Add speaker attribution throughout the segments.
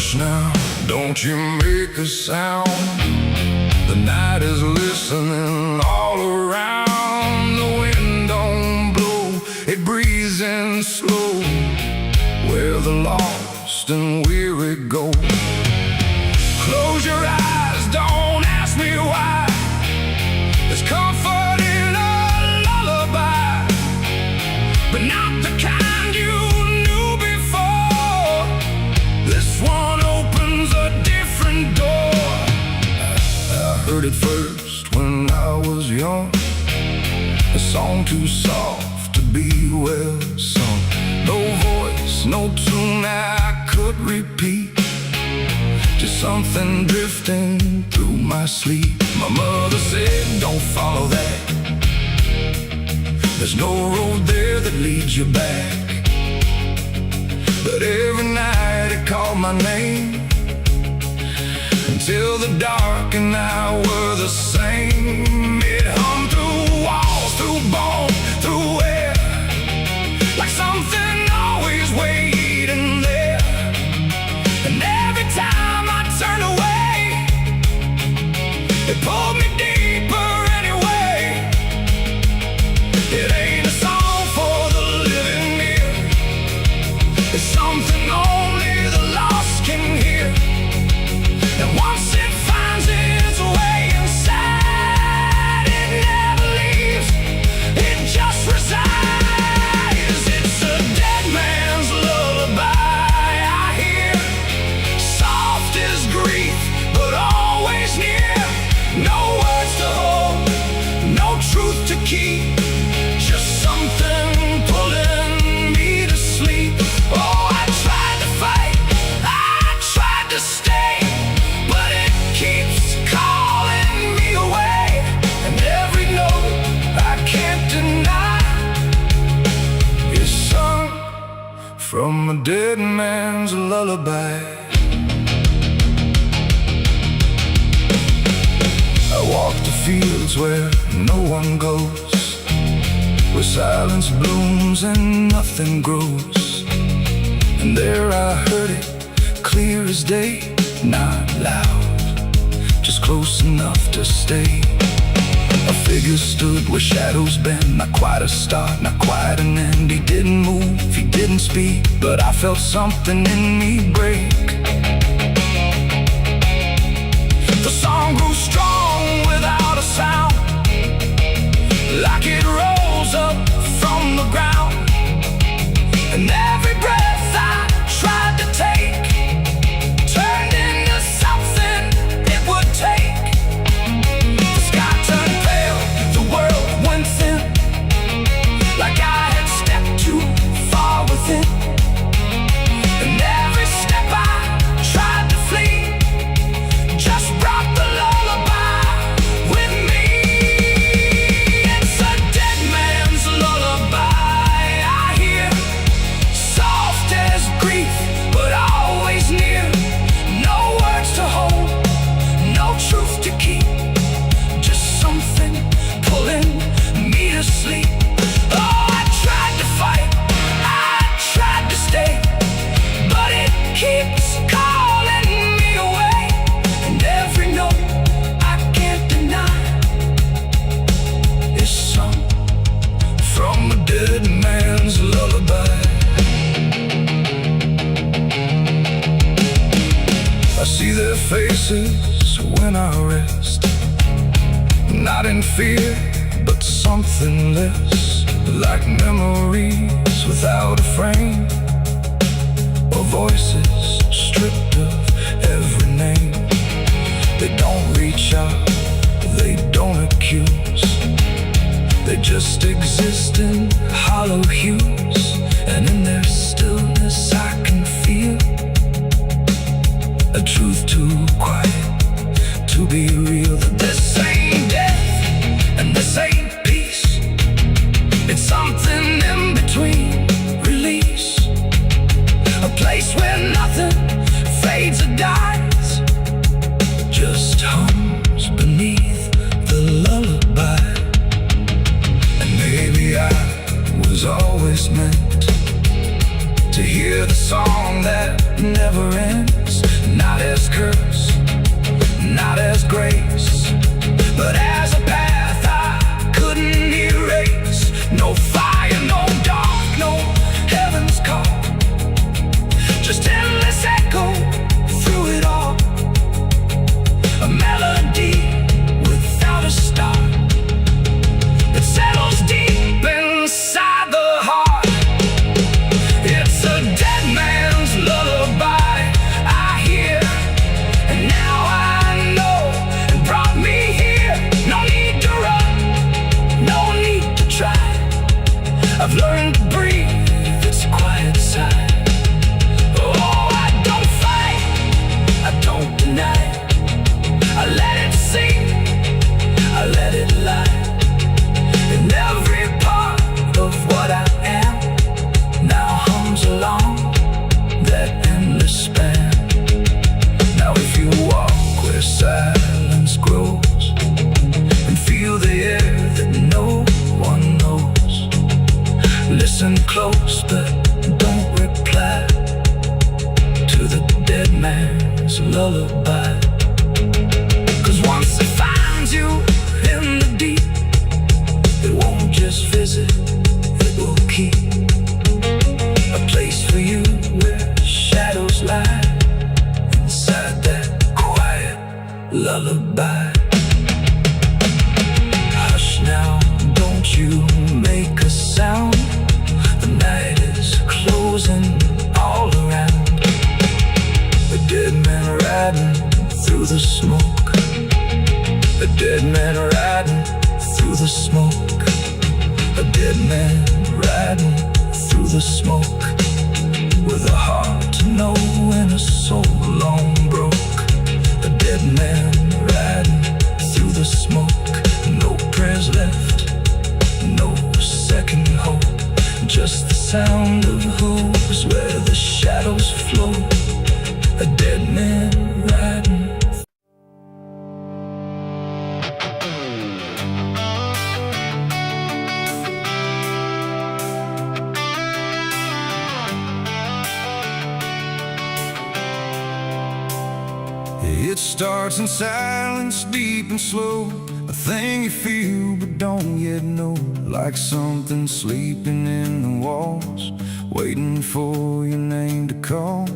Speaker 1: Hush now, don't you make a sound. The night is listening all around. The wind don't blow, it breathes in slow, where the lost and weary go. Close your eyes, don't ask me why. There's comfort in a lullaby, but not the kind you knew before. This one opens a different door. I heard it first when I was young, a song too soft to be well sung. No voice, no tune I could repeat, just something drifting through my sleep. My mother said, don't follow that. There's no road there that leads you back. But every night it called my name, until the dark and I were the same. It hummed through walls, through bone, through air, like something always waiting there. And every time I turned away, it pulled me deeper anyway. It ain't a song for the living ear, it's something only the lost can hear. And once it finds its way inside, it never leaves, it just resides. It's a dead man's lullaby I hear, soft as grief, but always near. No words to hold, no truth to keep, just something pulling me to sleep. Oh, I tried to fight, I tried to stay, but it keeps calling me away. And every note I can't deny is sung from a dead man's lullaby. I walk the fields where no one goes, where silence blooms and nothing grows. And there I heard it, clear as day, not loud, just close enough to stay. A figure stood where shadows bend, not quite a start, not quite an end. He didn't move, he didn't speak, but I felt something in me break. The song grew strong without a sound, like it rose up from the ground. And every breath I tried to take turned into something it would take. The sky turned pale, the world went thin, like I had stepped too far within. And every step I tried to flee just brought the lullaby with me. It's a dead man's lullaby I hear, soft as grief, but always near. No words to hold, no truth to keep, just something pulling me to sleep. Oh, I tried to fight, I tried to stay, but it keeps calling me away. And every note I can't deny is sung from a dead man's lullaby. I see their faces when I rest, not in fear, but something less, like memories without a frame, or voices stripped of every name. They don't reach out, they don't accuse, they just exist in hollow hues. And in their stillness I can feel a truth too quiet to be real. That this ain't death and this ain't peace, it's something in between. Release, a place where nothing fades or dies, just hums beneath the lullaby. And maybe I was always meant to hear the song that never ends, not as curse, not as grace, but as a path I couldn't erase. No fire, no dark, no heaven's call, just endless echo through it all. A melody without a start that settles deep inside the heart. It's a dead man's lullaby I hear, and now I know it brought me here. No need to run, no need to try. I've learned to breathe its quiet side. Oh, I don't fight, I don't deny. I let it sing, I let it lie. And every part of what I am now hums along that endless span. Now if you walk where silence grows and feel the air that no one knows, listen close but don't reply to the dead man's lullaby. Once it finds you in the deep, it won't just visit, it will keep a place for you where shadows lie inside that quiet lullaby. Hush now, don't you make a sound. The night is closing all around. A dead man riding through the smoke. A dead man riding through the smoke. A dead man riding through the smoke, with a heart to know and a soul long broke. A dead man riding through the smoke. No prayers left, no second hope, just the sound of hooves where the shadows flow. A dead man riding. It starts in silence, deep and slow, a thing you feel but don't yet know. Like something sleeping in the walls, waiting for your name to call.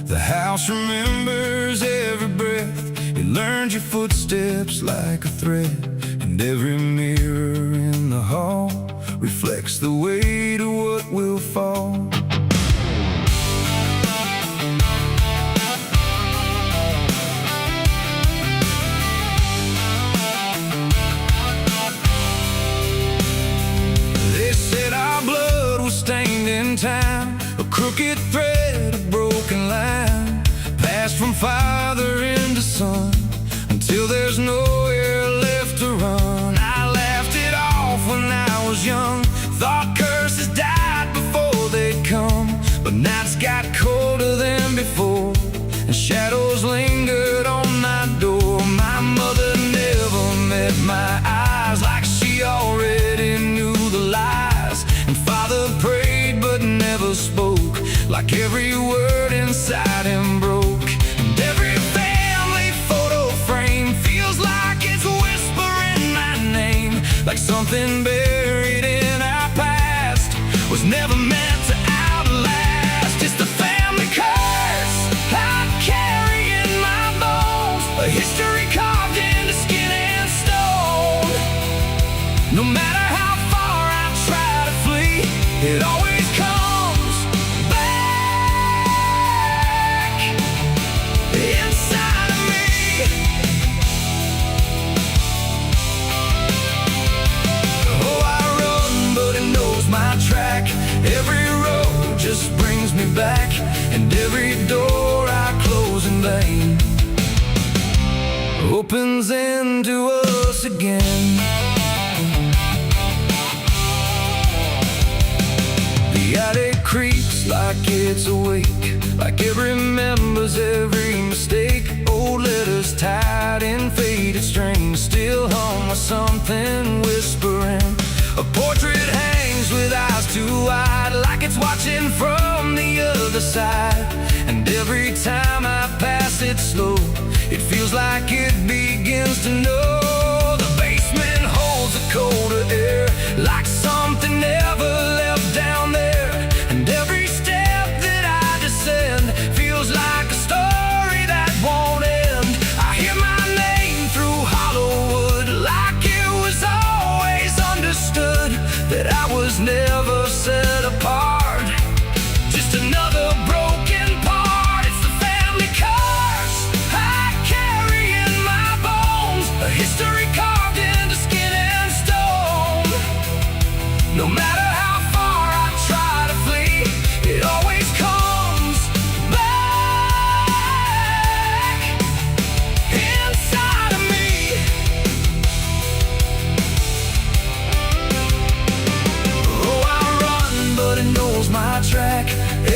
Speaker 1: The house remembers every breath, it learns your footsteps like a thread. And every mirror in the hall reflects the weight of what will fall. Stained in time, a crooked thread, a broken line, passed from father into son, until there's nowhere left to run. I laughed it off when I was young, thought curses died before they'd come. But nights got colder than before, and shadows lingered on my door. My mother never met my eyes, like she already knew the lies. And father prayed but never spoke, like every word inside him broke. And every family photo frame feels like it's whispering my name, like something buried in our past was never meant to outlast. It's the family curse I carry in my bones, a history carved into skin and stone. No matter how far I try to flee, it always comes back inside of me. Oh, I run, but it knows my track. Every road just brings me back, and every door I close in vain opens into us again. The attic creaks like it's awake, like it remembers every mistake. Old letters tied in faded strings still hum with something whispering. A portrait hangs with eyes too wide, like it's watching from the other side. And every time I pass it slow. It feels like it begins to know. The basement holds a colder air, like something never left down there. And every step that I descend feels like a story that won't end. I hear my name through hollow wood, like it was always understood that I was never set apart. Just another broken part. It's the family curse I carry in my bones, a history carved into skin and stone. No matter how far I try to flee, it always comes back inside of me. Oh, I run, but it knows my track.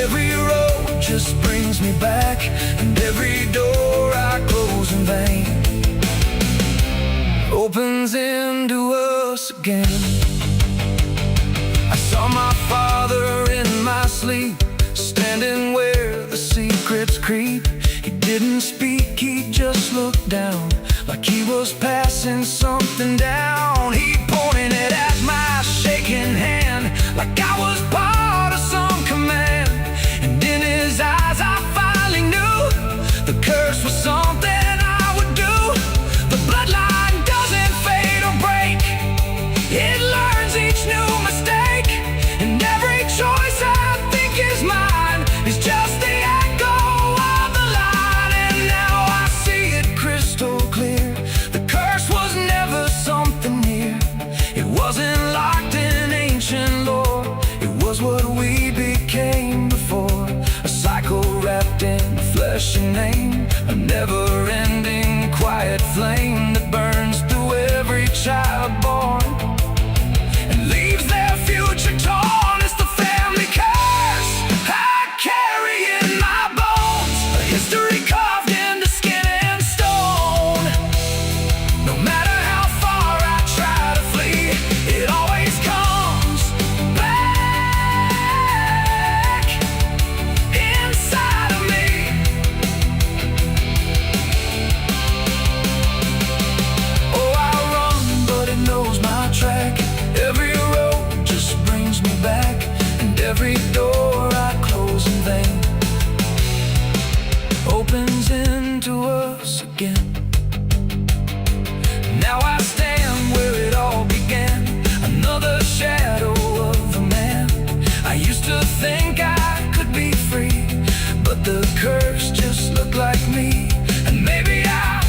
Speaker 1: Every road just brings me back, and every door I close in vain opens into us again. I saw my father in my sleep, standing where the secrets creep. He didn't speak, he just looked down, like he was passing something down. He pointed at my shaking hand, like I was part of some command. And in his eyes I finally knew the curse was something I would do. The bloodline doesn't fade or break, it learns each new mistake. And every choice I think is mine is just the echo of the line. And now I see it crystal clear. The curse was never something near. It wasn't locked in ancient lore. It was what we became before. A cycle wrapped in flesh and name, a never-ending quiet flame that burns through every child born and leaves their future torn. It's the family curse I carry in my bones, a history carved into skin and stone. No matter how far I try to flee, it always comes back inside of me. Oh, I run, but it knows my track. Every road just brings me back, and every door I close in vain opens into us again. Now I stand where it all began, another shadow of a man. I used to think I could be free, but the curse just looked like me. And maybe I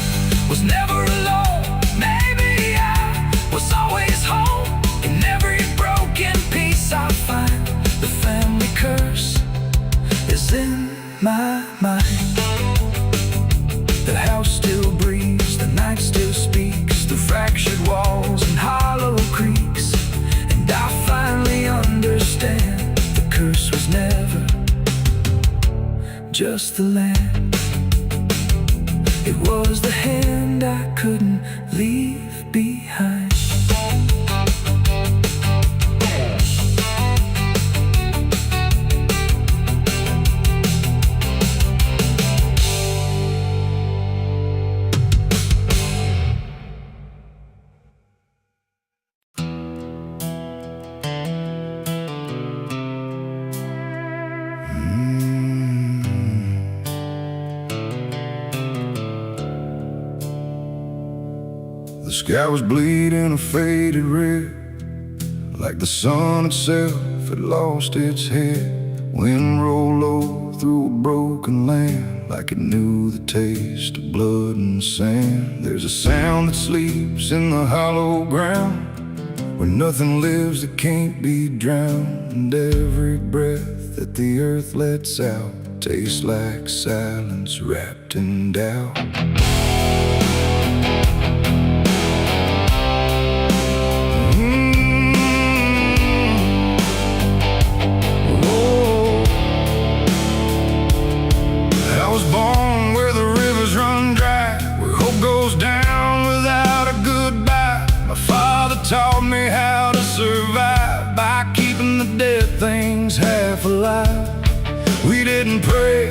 Speaker 1: was never alone, maybe I was always home. In every broken piece I find, the family curse is in my mind. The house still breathes, the night still speaks through fractured walls and hollow creaks. And I finally understand the curse was never just the land. It was the hand I couldn't leave behind.
Speaker 2: The sky was bleeding a faded red, like the sun itself had lost its head. Wind rolled low through a broken land, like it knew the taste of blood and sand. There's a sound that sleeps in the hollow ground, where nothing lives that can't be drowned. And every breath that the earth lets out tastes like silence wrapped in doubt. Taught me how to survive by keeping the dead things half alive. We didn't pray,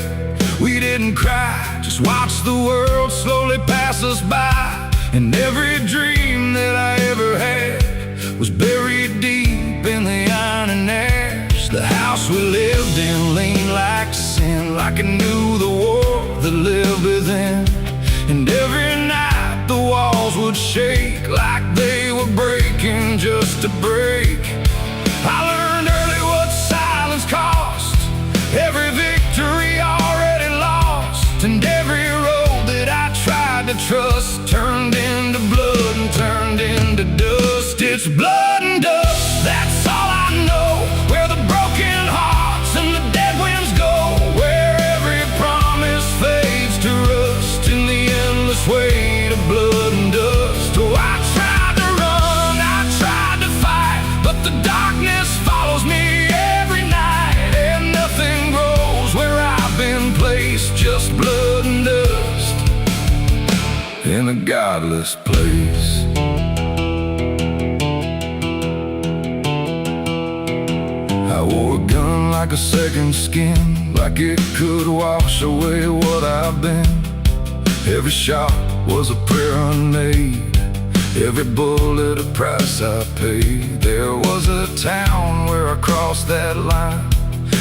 Speaker 2: We didn't cry, just watched the world slowly pass us by. And every dream that I ever had was buried deep in the iron ash. The house we lived in leaned like sin, like it knew the war that lived within. And every night the walls would shake like they were breaking just to break. I learned early what silence cost, every victory already lost. And every road that I tried to trust turned into blood and turned into dust. It's blood and dust, that's all I know. Where the broken hearts and the dead winds go, where every promise fades to rust in the endless weight of blood and dust. Oh, I tried to run, I tried to fight, but the darkness follows me every night. And nothing grows where I've been placed, just blood and dust in a godless place. I wore a gun like a second skin, like it could wash away what I've been. Every shot was a prayer unmade, every bullet a price I paid. There was a town where I crossed that line,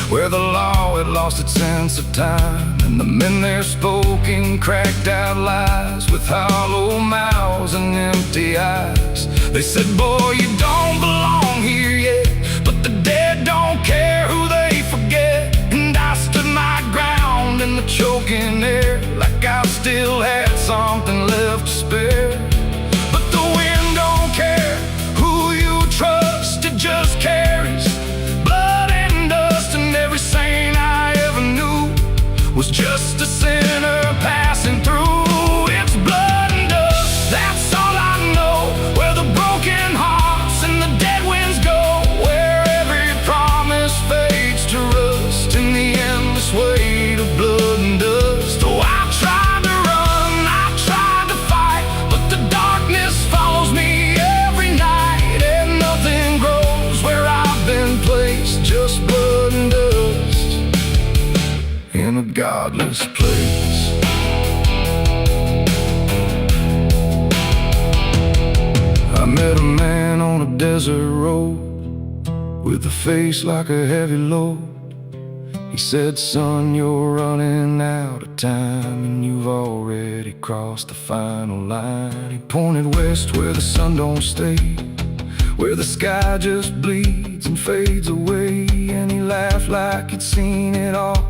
Speaker 2: where the law had lost its sense of time. And the men there spoke in cracked out lies, with hollow mouths and empty eyes. They said, boy, you don't belong here yet, but the dead don't care who they forget. And I stood my ground in the choking air, like I still had something left to spare. But the wind don't care who you trust, it just carries blood and dust. And every saint I ever knew was just a sinner passing through. It's blood and dust, that's all I know. Where the broken hearts and the dead winds go, where every promise fades to rust in the endless weight of blood and dust. Oh, I tried to run, I tried to fight, but the darkness follows me every night. And nothing grows where I've been placed, just blood and dust in a godless place. I met a man on a desert road, with a face like a heavy load. He said, son, you're running out of time, and you've already crossed the final line. He pointed west where the sun don't stay, where the sky just bleeds and fades away. And he laughed like he'd seen it all,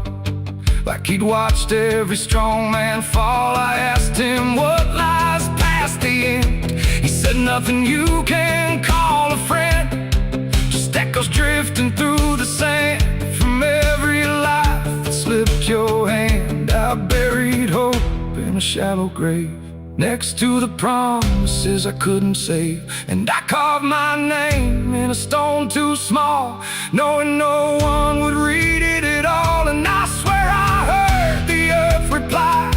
Speaker 2: like he'd watched every strong man fall. I asked him what lies past the end. He said, nothing you can call a friend, just echoes drifting through the sand from every life that slipped your hand. I buried hope in a shallow grave, next to the promises I couldn't save. And I carved my name in a stone too small, knowing no one would read it at all. And I swear I heard the earth reply,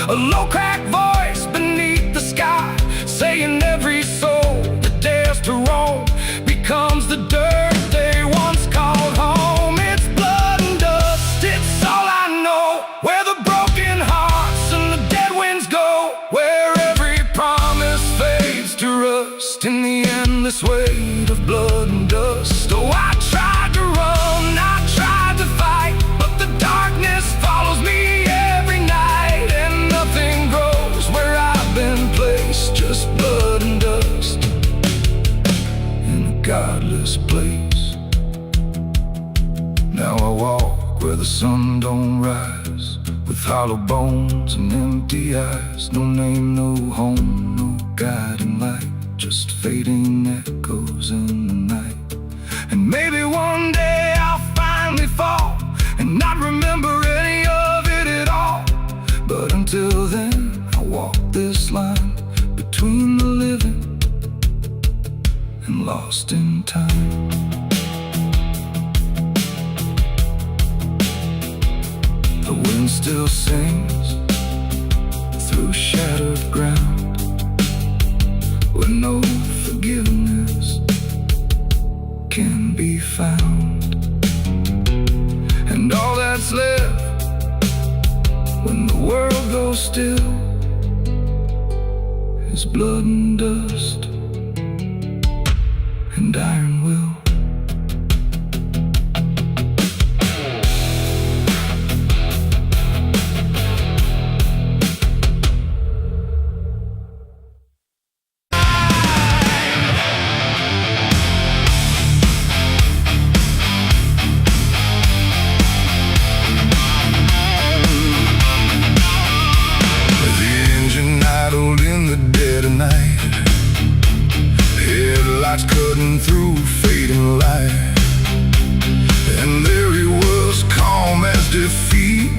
Speaker 2: a low cracked voice beneath the sky, saying every soul that dares to roam becomes the dirt they once called home. It's blood and dust, it's all I know. Where the broken hearts and the dead winds go, where every promise fades to rust in the endless weight of blood and dust. Oh, I tried to run, I tried to fight, but the darkness follows me every night. And nothing grows where I've been placed, just blood and dust in a godless place. Now I walk where the sun don't rise, with hollow bones and empty eyes. No name, no home, no guiding light, just fading echoes in the night. And maybe one day I'll finally fall and not remember any of it at all. But until then, I walk this line between the living and lost in time. The wind still sings through shattered ground, where no forgiveness can be found. And all that's left was still, his blood and dust and iron will. In the dead of night, headlights cutting through fading light, and there he was, calm as defeat.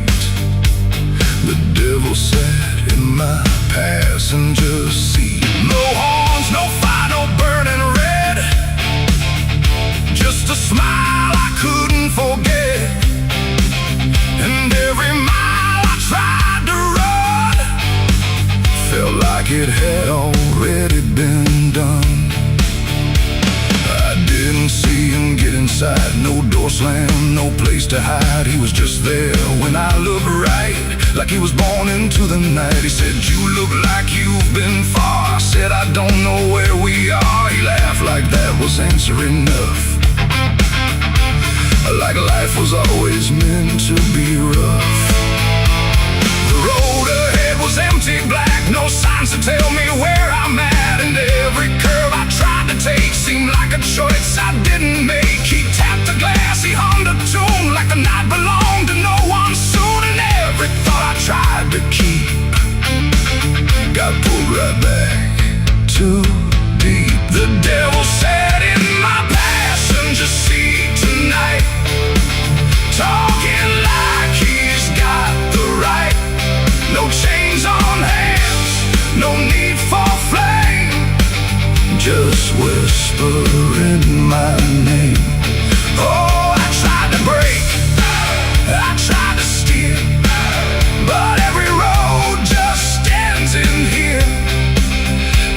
Speaker 2: The devil sat in my passenger seat. No horns, no fire, no burning red, just a smile I couldn't forget. And every mile I tried to run felt like it had already been done. I didn't see him get inside, no door slam, no place to hide. He was just there when I looked right, like he was born into the night. He said, "You look like you've been far." I said, "I don't know where we are." He laughed like that was answer enough, like life was always meant to be rough. The road ahead was empty, black, no signs to tell me where I'm at. And every curve I tried to take seemed like a choice I didn't make. He tapped the glass, he hummed a tune like the night belonged to no one soon. And every thought I tried to keep got pulled right back too deep. The devil sat in my passenger seat tonight, talking like he's got the right. No chains on hands, no need for flame, just whispering my name. Oh, I tried to break, I tried to steer, but every road just ends in here.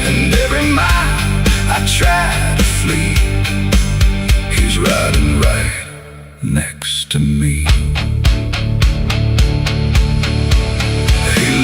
Speaker 2: And every mile I tried to flee, he's riding right next to me.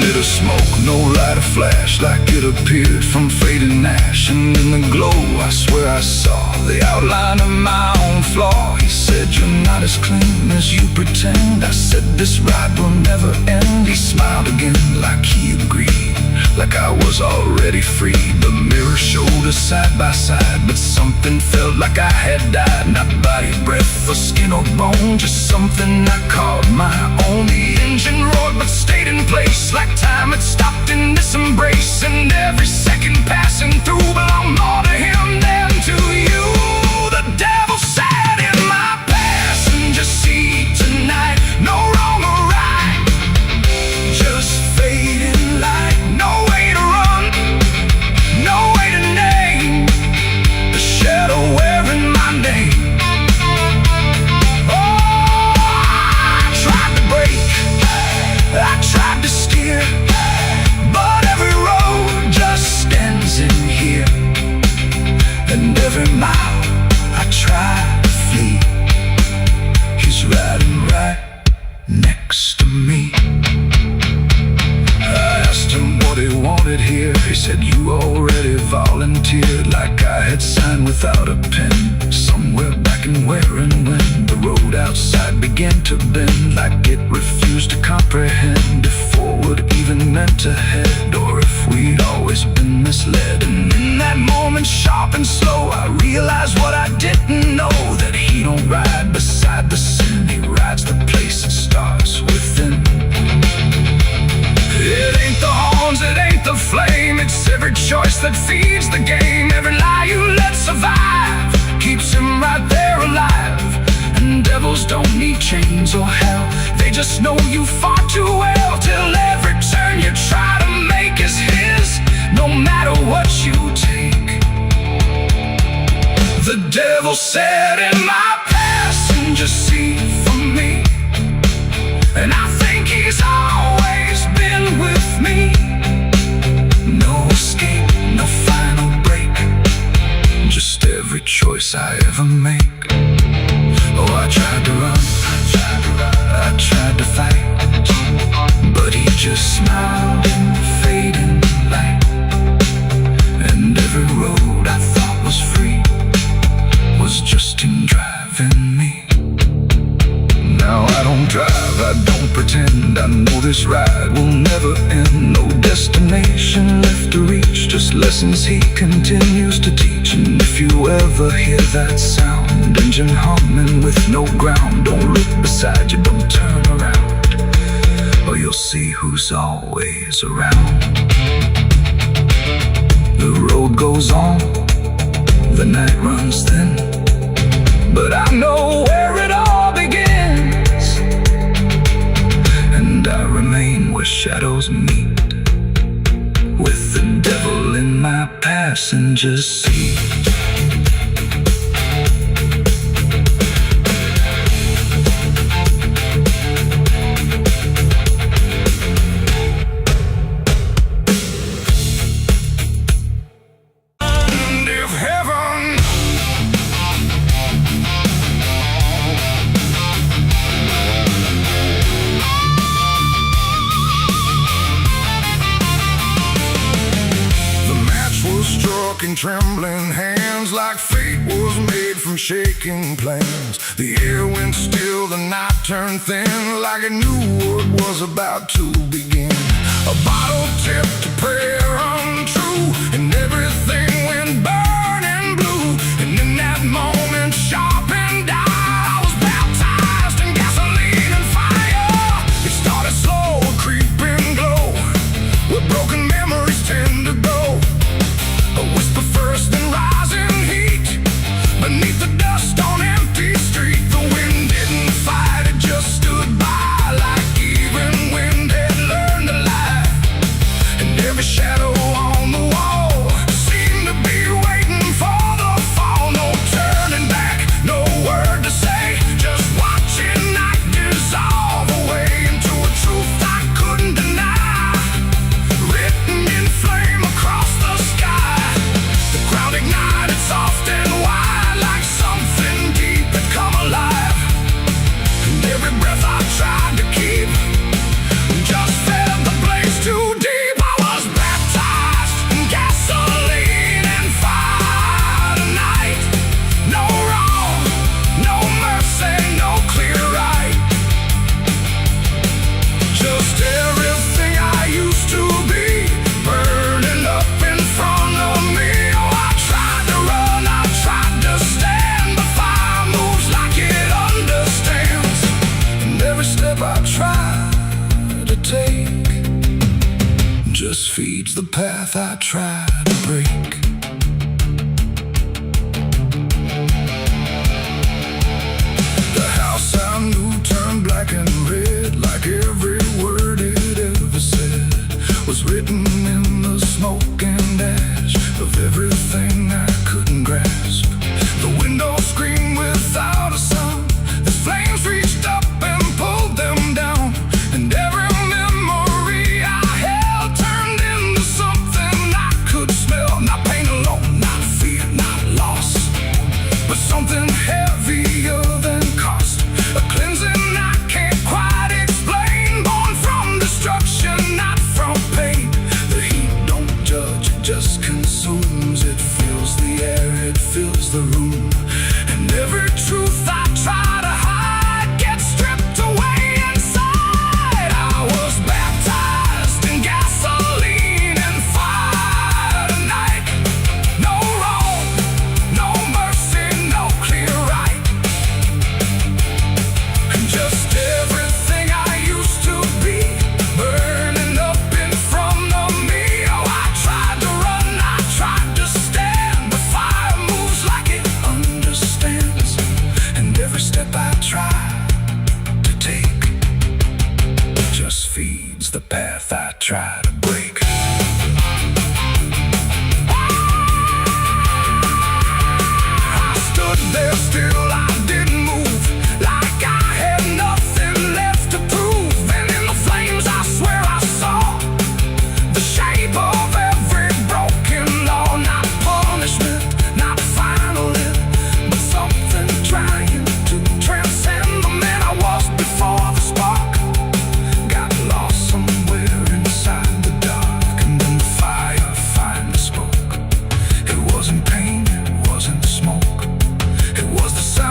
Speaker 2: Lit a smoke, no light, a flash, like it appeared from fading ash. And in the glow, I swear I saw the outline of my own flaw. He said, "You're not as clean as you pretend." I said, "This ride will never end." He smiled again, like he agreed, like I was already free. The mirror showed us side by side, but something felt like I had died. Not body, breath, or skin or bone, just something I called my own. The engine roared but stayed in place, like time had stopped in this embrace. And every second passing through belonged more to him than to you. The devil sat in my passenger seat tonight, no wrong or right, just fading light. No way to run, no way to name the shadow wearing my name. Oh, I tried to break, I tried to steer, but every road just ends in here. And every mile I try to flee, he's riding right next to me. I asked him what he wanted here. He said, "You already volunteered," like I had signed without a pen. Somewhere back in where and when the road outside began to bend, like it refused to comprehend if forward even meant to head, or if we'd always been misled. And in that moment, sharp and slow, I realized what I didn't know, that he don't ride beside the sin, he rides the place that starts within. It ain't the horns, it ain't the flame, it's every choice that feeds the game. Every lie you let survive keeps him right there alive. And devils don't need chains or hell, they just know you far too well. Till every turn you try to make is his, no matter what you take. The devil sat in my passenger seat for me, and I think he's always been with me. No escape, no final break, just every choice I ever make. Oh, I tried to run, I tried to fight, but he just smiled this ride will never end. No destination left to reach, just lessons he continues to teach. And if you ever hear that sound, engine humming with no ground, don't look beside you, don't turn around, or you'll see who's always around. The road goes on, the night runs thin, but I know where it all begins, and I remain where shadows meet, with the devil in my passenger seat. And trembling hands, like fate was made from shaking plans. The air went still, the night turned thin, like it knew what was about to begin. A bottle tipped, a prayer untrue, and everything went burning blue. And in that moment, sharp and dire, I was baptized in gasoline and fire. It started slow, a creeping glow, where broken memories tend to go. A whisper first, then rising heat, beneath the dust on empty street. The wind didn't fight, it just stood by, like even wind had learned to lie. And every shadow on the wall seemed to be waiting for the fall. No turning back, no word to say, just watching night dissolve away into a truth I couldn't deny, written in flame across the sky. The ground ignited soft and wide, like something deep had come alive. And every breath I tried to keep just fed the blaze too deep. I was baptized in gasoline and fire tonight. No wrong, no mercy, no clear right, just everything I used to be, burning up in front of me. Oh, I tried to run, I tried to stand, but fire moves like it understands. And every step I try to take just feeds the path I try to break. The house I knew turned black and red, like every word it ever said was written in the smoke and ash of everything I couldn't grasp. The windows screamed without a sound, the flames reached up and pulled them down. And every memory I held turned into something I could smell. Not pain alone, not fear, not loss, but something heavier than cost. A cleansing I can't quite explain, born from destruction, not from pain. The heat don't judge, it just consumes. It fills the air, it fills the room. And every truth I try to hide gets stripped away inside. I was baptized in gasoline and fire tonight. No wrong, no mercy, no clear right, and just everything I used to be, burning up in front of me. Oh, I tried to run, I tried to stand, but fire moves like it understands. And every step I try to take just feeds the path I try to break. I stood there still, I didn't move, like I had nothing left to prove. And in the flames I swear I saw the shape of every broken law. Not punishment, not final end, but something trying to transcend the man I was before the spark got lost somewhere inside the dark. And then the fire finally spoke. It wasn't pain, it wasn't smoke, it was the sound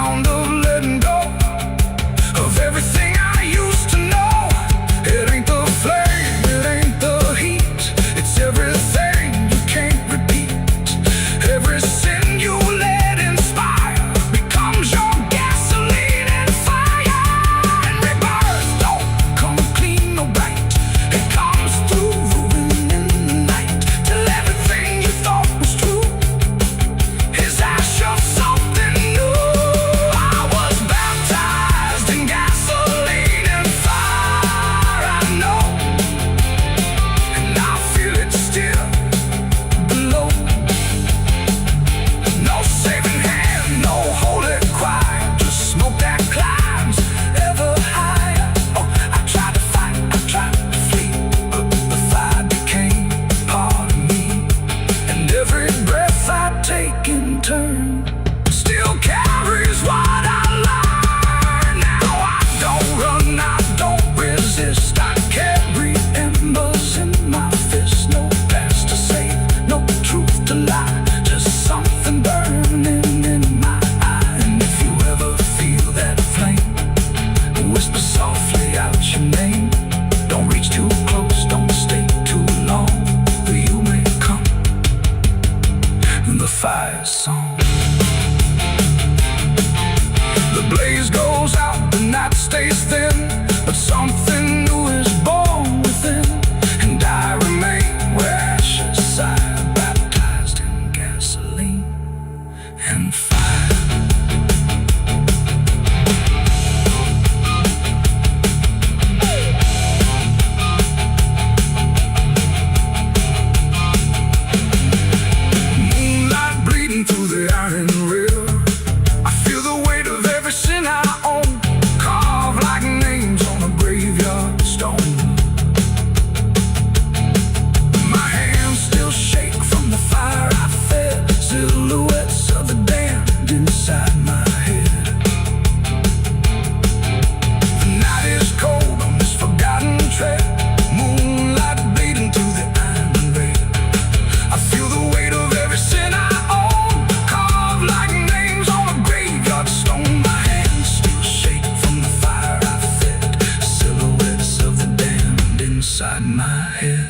Speaker 1: my head.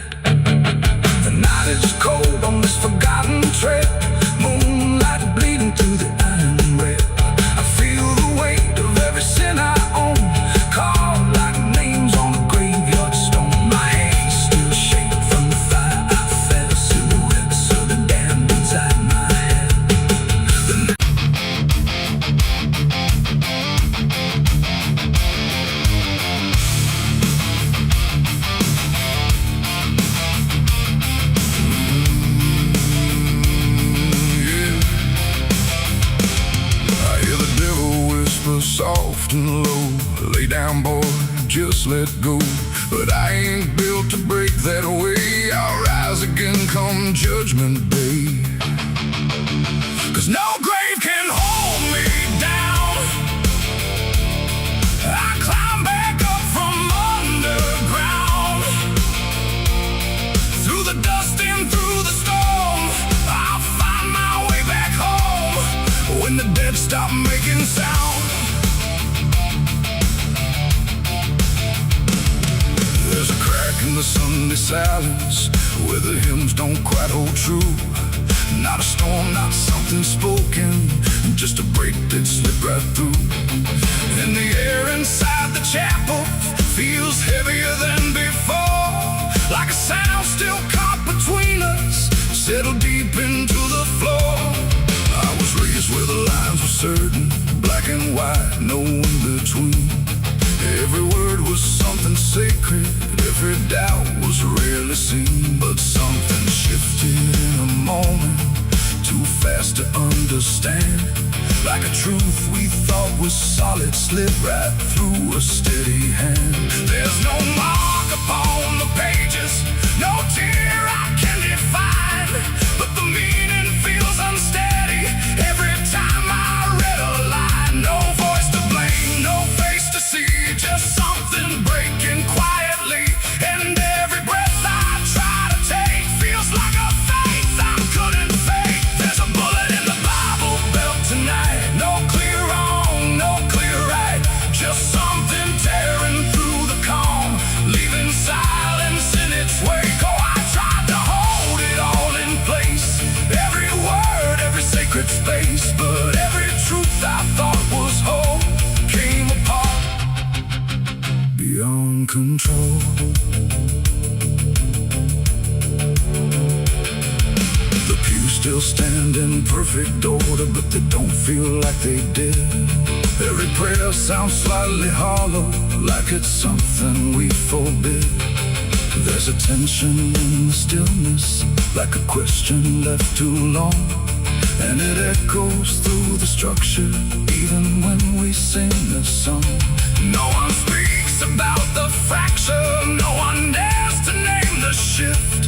Speaker 1: The night is cold on this forgotten trail, moonlight bleeding through the iron rail. I feel the weight of every sin I own, carved like names on a graveyard stone. My hands still shake from the fire I felt, silhouettes of the damned inside my head.
Speaker 2: Soft and low, lay down boy, just let go. But I ain't built to break that way. I'll rise again come judgment day. 'Cause no grave can hold me down. I climb back up from underground, through the dust and through the storm. I'll find my way back home when the dead stop making sound. There's a crack in the Sunday silence where the hymns don't quite hold true. Not a storm, not something spoken, just a break that slipped right through. And the air inside the chapel feels heavier than before, like a sound still caught between us, settled deep into the floor. I was raised where the lines were certain, black and white, no in between. Every word was something sacred, every doubt was rarely seen. But something shifted in a moment, too fast to understand. Like a truth we thought was solid slipped right through a steady hand. There's no mark upon the pages, no tear I can define, but the meaning feels unsteady every time I read a line. No voice to blame, no face to see, just something breaking quietly. And every breath I try to take feels like a faith I couldn't fake. There's a bullet in the Bible belt tonight, no clear wrong, no clear right, just something tearing through the calm, leaving silence in its wake. Oh, I tried to hold it all in place, every word, every sacred space, but every truth I thought was whole came apart beyond control. The pews still stand in perfect order, but they don't feel like they did. Every prayer sounds slightly hollow, like it's something we forbid. There's a tension in the stillness, like a question left too long, and it echoes through the structure, even when we sing this song. No one speaks about the fracture, no one dares to name the shift,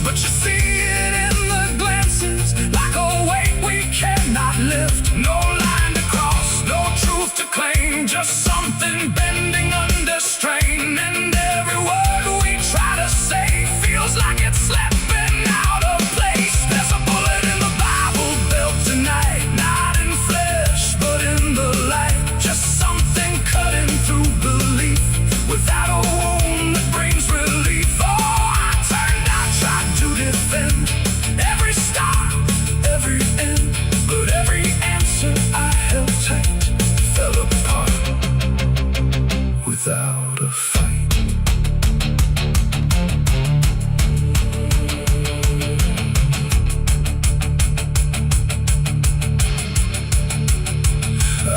Speaker 2: but you see it in the glances, like a weight we cannot lift. No line to cross, no truth to claim, just something bending under strain. And every word we try to say feels like it's slipping out of place. There's a bullet in the Bible belt tonight, not in flesh but in the light, just something cutting through belief without a wound that brings relief. Oh, I turned, I tried to defend every start, every end, but every answer I held tight fell apart without a fight.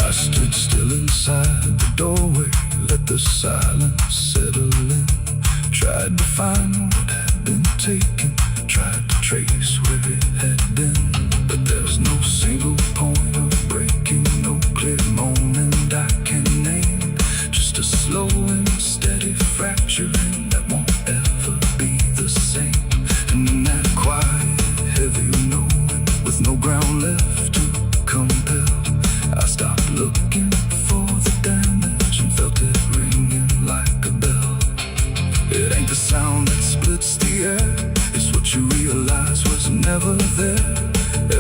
Speaker 2: I stood still inside the doorway, let the silence settle in. Tried to find what had been taken, tried to trace where it had been, but there's no single point of breaking, no clear moment I can name, just a slow and steady fracturing that won't ever be the same. And in that quiet, heavy knowing, with no ground left to compel, I stopped looking for the damage and felt it ringing like a bell. It ain't the sound that splits the air, it's what you realize was never there.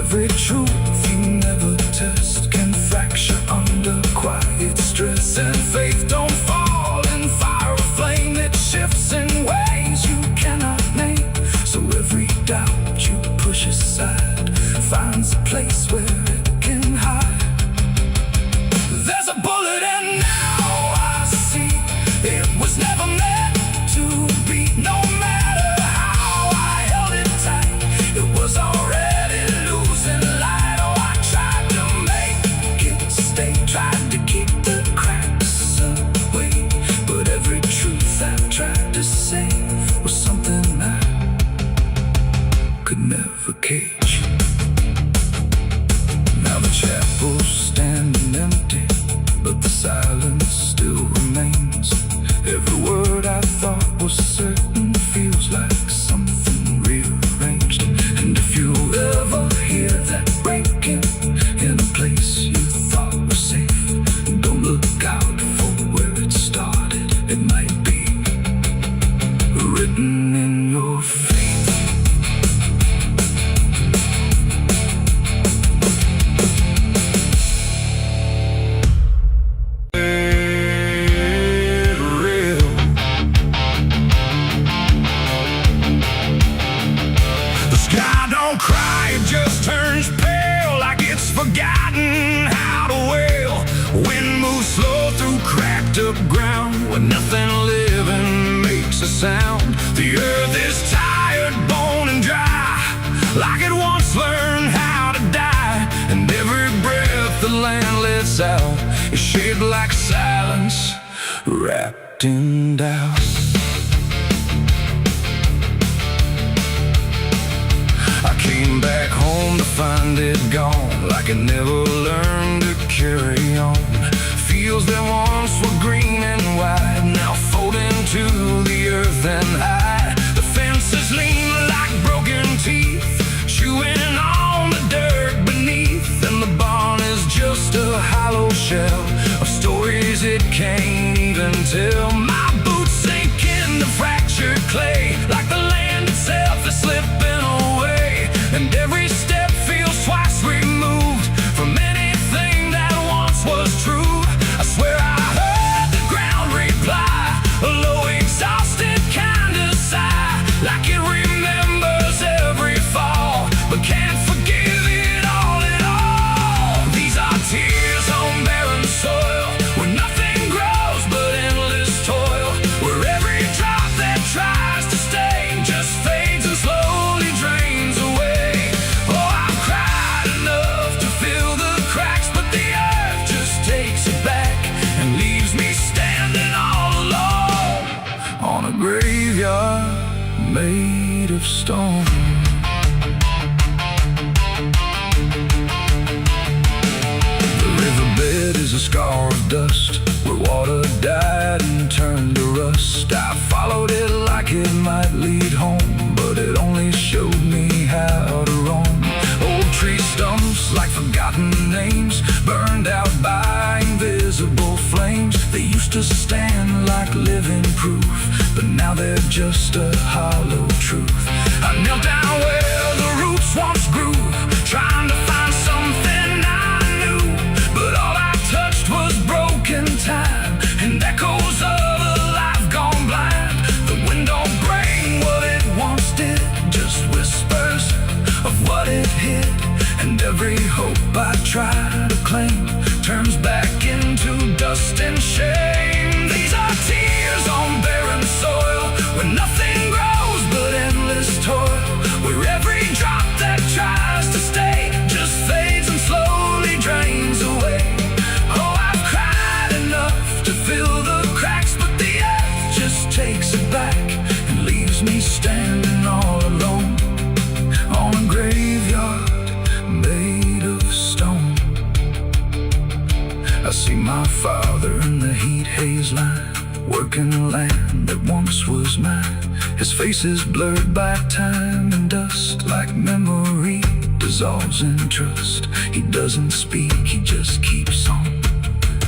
Speaker 2: Every truth you never test can fracture under quiet stress. And faith don't fall in fire or flame, it shifts in ways you
Speaker 1: written in your fate.
Speaker 2: Don't cry, it just turns pale, like it's forgotten how to wail. Wind moves slow through cracked up ground, where nothing living makes a sound. The earth is tired, bone and dry, like it once learned how to die. And every breath the land lets out is shaped like silence, wrapped in doubt. I came back home to find it gone, like I never learned to carry on. Fields that once were green and wide, now fold into the earth and hide. The fences lean like broken teeth, chewing on the dirt beneath. And the barn is just a hollow shell of stories it can't even tell. My boots sink into fractured clay, like the land itself is slipping away. And every step feels twice removed from anything that once was true. I swear I heard the ground reply, a low exhausted kind of sigh, like it remembers every fall, but can't forgive it all at all. These are tears on barren soil, where nothing grows but endless toil, where every drop that tries to stay just fades and slowly drains away. Graveyard made of stone. The riverbed is a scar of dust, where water died and turned to rust. I followed it like it might lead home, but it only showed me how to roam. Old tree stumps like forgotten names, burned out by invisible flames. They used to stand like living proof, but now they're just a hollow truth. I knelt down where the roots once grew, trying to find something I knew, but all I touched was broken time and echoes of a life gone blind. The wind don't bring what it once did, just whispers of what it hid. And every hope I try to claim turns back into dust and shame. These are tears on barren soil, where nothing grows but endless toil, where every drop that tries to stay just fades and slowly drains away. Oh, I've cried enough to fill the cracks, but the earth just takes it back and leaves me standing all alone on a graveyard made of stone. I see my father in the heat haze line, working land that once was mine. His face is blurred by time and dust, like memory dissolves in trust. He doesn't speak, he just keeps on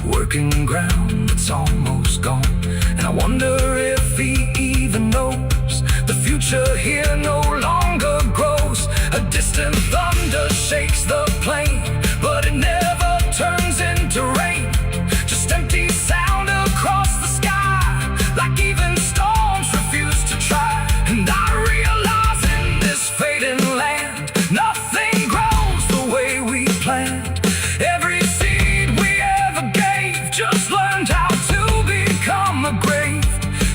Speaker 2: working ground that's almost gone. And I wonder if he even knows the future here no longer grows. A distant thunder shakes the plain, but it never turns into rain. Just empty sound across the sky, like even storms refuse to try. And I realize in this fading land, nothing grows the way we planned. Every seed we ever gave just learned how to become a grave.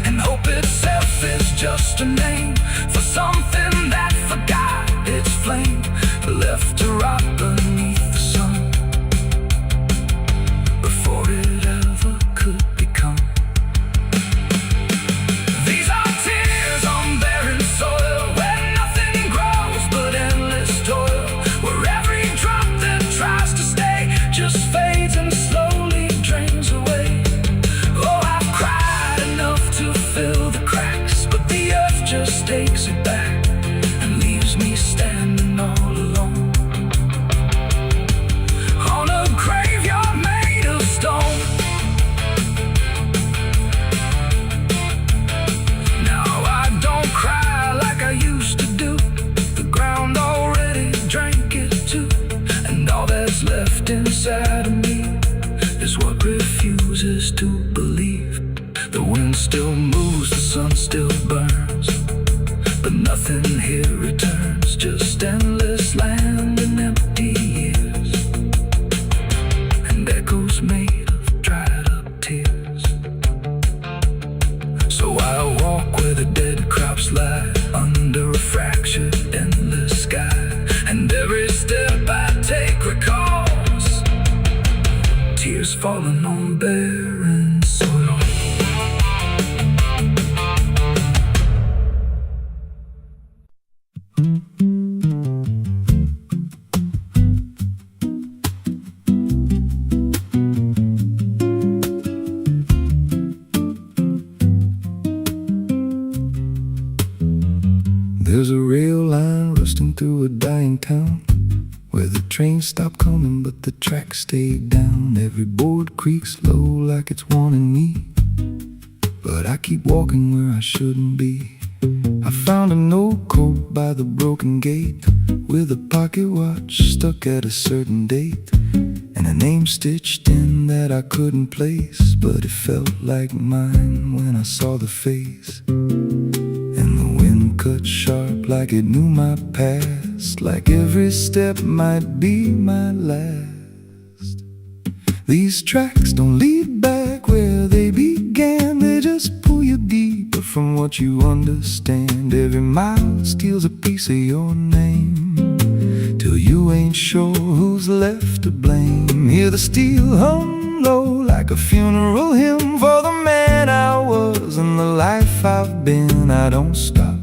Speaker 2: And hope itself is just a name for something that forgot its flame, left to rot beneath the sun before it ever could become. These are tears on barren soil, where nothing grows but endless toil, where every drop that tries to stay just fades and slowly drains away. Oh, I've cried enough to fill the cracks, but the earth just
Speaker 1: still burns, but nothing here returns, just endless land and empty years, and echoes made of dried up tears. So I walk where the dead crops lie, under a fractured endless sky, and every step I take recalls tears falling on barren soil.
Speaker 2: There's a rail line rusting through a dying town, where the trains stop coming but the tracks stay down. Every board creaks low like it's warning me, but I keep walking where I shouldn't be. I found an old coat by the broken gate, with a pocket watch stuck at a certain date, and a name stitched in that I couldn't place, but it felt like mine when I saw the face. And the wind cut sharp like it knew my past, like every step might be my last. These tracks don't lead back where they began, they just pull you deeper from what you understand. Every mile steals a piece of your name, till you ain't sure who's left to blame. Hear the steel hum low like a funeral hymn for the man I was and the life I've been. I don't stop,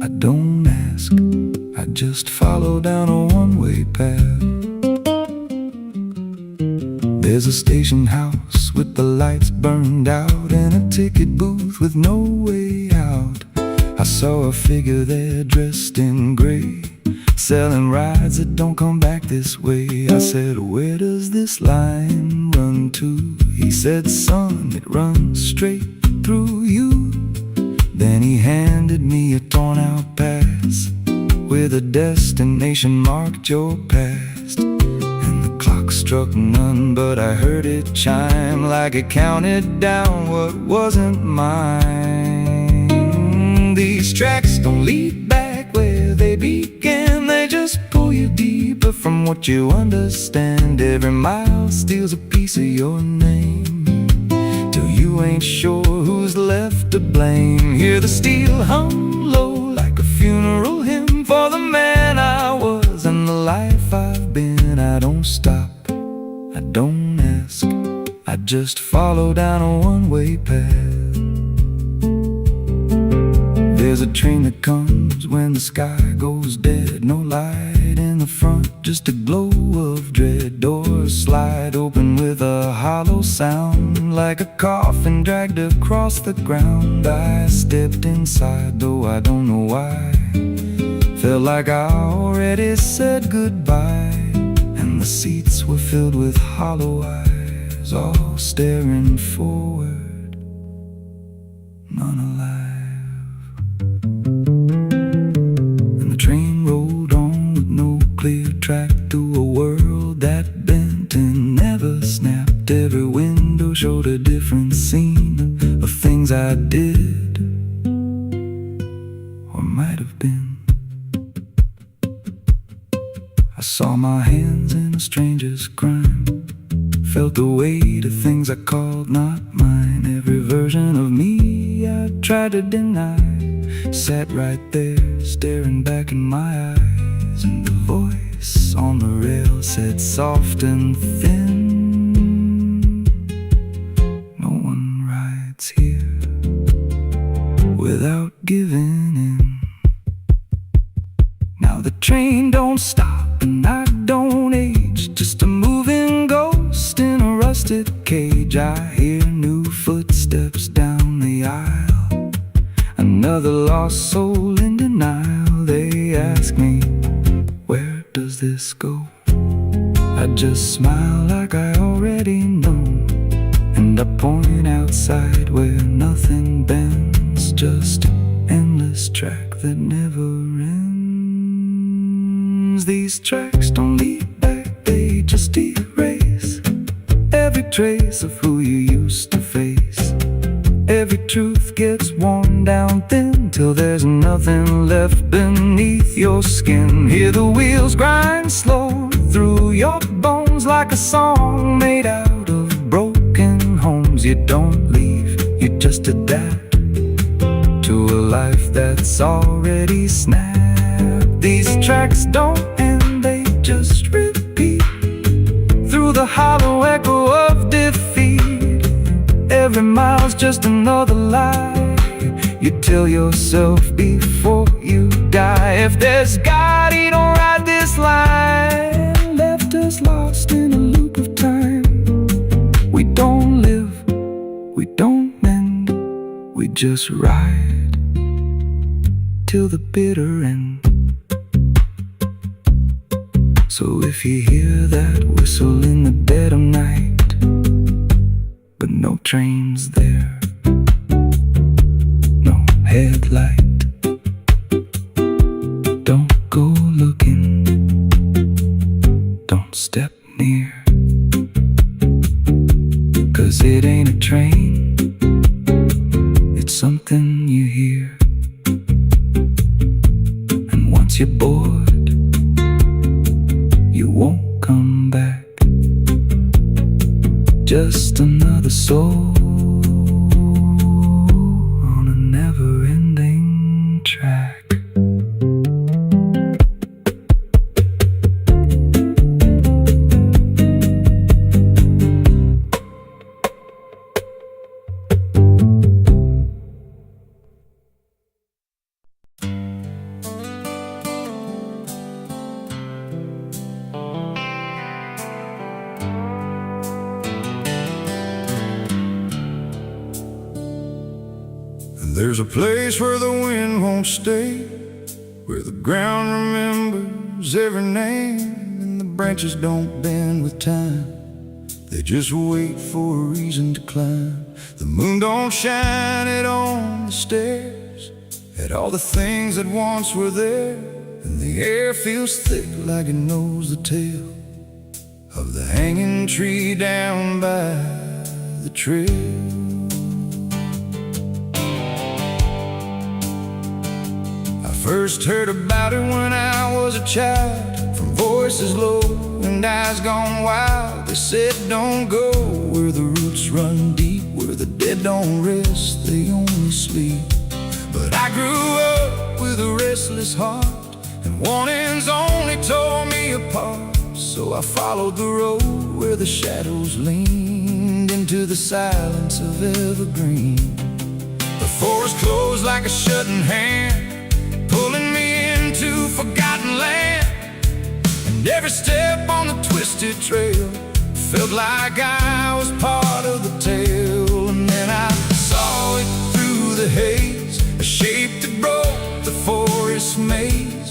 Speaker 2: I don't ask, I just follow down a one-way path. There's a station house with the lights burned out, and a ticket booth with no way out. I saw a figure there dressed in gray, selling rides that don't come back this way. I said, where does this line run to? He said, son, it runs straight through you. Then he handed me a torn out pass, with a destination marked your past. And the clock struck none, but I heard it chime like it counted down what wasn't mine. These tracks don't lead back where they began, they just pull you deeper from what you understand. Every mile steals a piece of your name, till you ain't sure who's left to blame. Hear the steel hum low like a funeral hymn for the man I was and the life I've been. I don't stop, I don't ask, I just follow down a one-way path. There's a train that comes when the sky goes dead, no light in the front, just a glow of dread. Doors slide open with a hollow sound, like a coffin dragged across the ground. I stepped inside, though I don't know why, felt like I already said goodbye. And the seats were filled with hollow eyes, all staring forward, none alive. And the train rolled on with no clear track, through a world that bent and never snapped. Every window showed a different scene of things I did, or might have been. I saw my hands in a stranger's crime, felt the weight of things I called not mine. Every version of me I tried to deny sat right there, staring back in my eyes. And the voice on the rail said soft and thin, no one rides here without giving in. Now the train don't stop and I don't age, just a moving ghost in a rusted cage. I hear new footsteps down the aisle, another lost soul in denial. They ask me, where does this go? I just smile like I already know, and I point outside where nothing bends, just an endless track that never ends. These tracks don't lead back, they just erase every trace of who you used to face, every truth gets worn down thin, till there's nothing left beneath your skin. Hear the wheels grind slow through your bones, like a song made out of broken homes. You don't leave, you just adapt to a life that's already snapped. These tracks don't end, they just repeat through the hollow echo of defeat. Every mile's just another lie you tell yourself before you die. If there's God, he don't write this line. Left us lost in a loop of time. We don't live, we don't mend, we just ride till the bitter end. So if you hear that whistle in the dead of night, but no train's there, no headlight, don't go looking, don't step near, 'cause it ain't a train, it's something you hear. And once you're bored, you won't come back. Just another soul on a never-ending track. There's a place where the wind won't stay, where the ground remembers every name, and the branches don't bend with time. They just wait for a reason to climb. The moon don't shine it on the stairs, at all the things that once were there, and the air feels thick like it knows the tale of the hanging tree down by the trail. First heard about it when I was a child, from voices low and eyes gone wild. They said don't go where the roots run deep, where the dead don't rest, they only sleep. But I grew up with a restless heart, and warnings only tore me apart. So I followed the road where the shadows leaned into the silence of evergreen. The forest closed like a shutting hand, pulling me into forgotten land. And every step on the twisted trail felt like I was part of the tale. And then I saw it through the haze, a shape that broke the forest maze,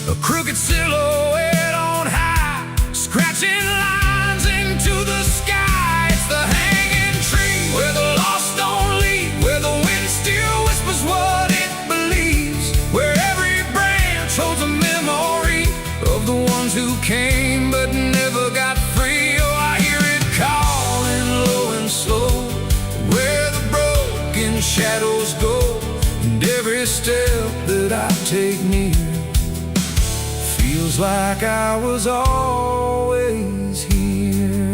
Speaker 2: a crooked silhouette on high, scratching lines into the sky. It's the hanging tree where the lost don't leave, where the wind still whispers what it believes, where every branch holds a memory of the ones who came but never got free. Oh, I hear it calling low and slow, where the broken shadows go, and every step that I take near feels like I was always here.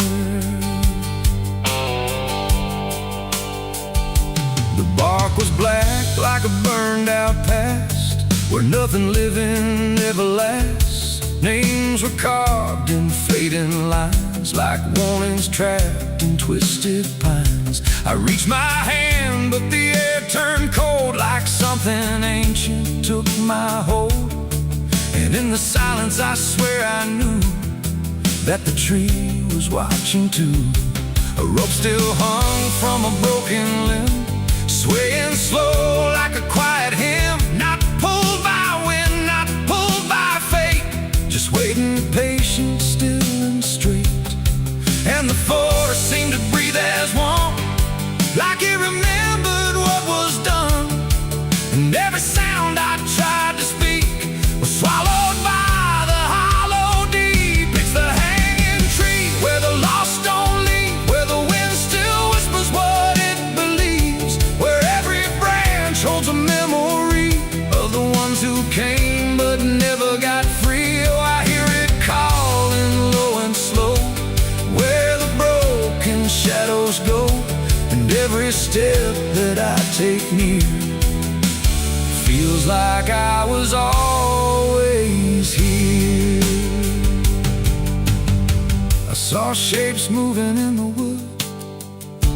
Speaker 2: The bark was black like a burned out past, where nothing living ever lasts. Names were carved in fading lines, like warnings trapped in twisted pines. I reached my hand, but the air turned cold, like something ancient took my hold. And in the silence I swear I knew that the tree was watching too. A rope still hung from a broken limb, swaying slow like a quiet hymn, not pulled by wind, not pulled by fate, just waiting patient, still and straight. And the forest seemed to breathe as one, like it remembered what was done. And every sound I tried to speak was swallowed by the hollow deep. It's the hanging tree where the lost don't leave, where the wind still whispers what it believes, where
Speaker 1: memory of the ones who came but never got free. Oh, I hear it calling low and slow, where the broken shadows go, and every step that I take near feels like I was always here. I saw shapes moving in the wood,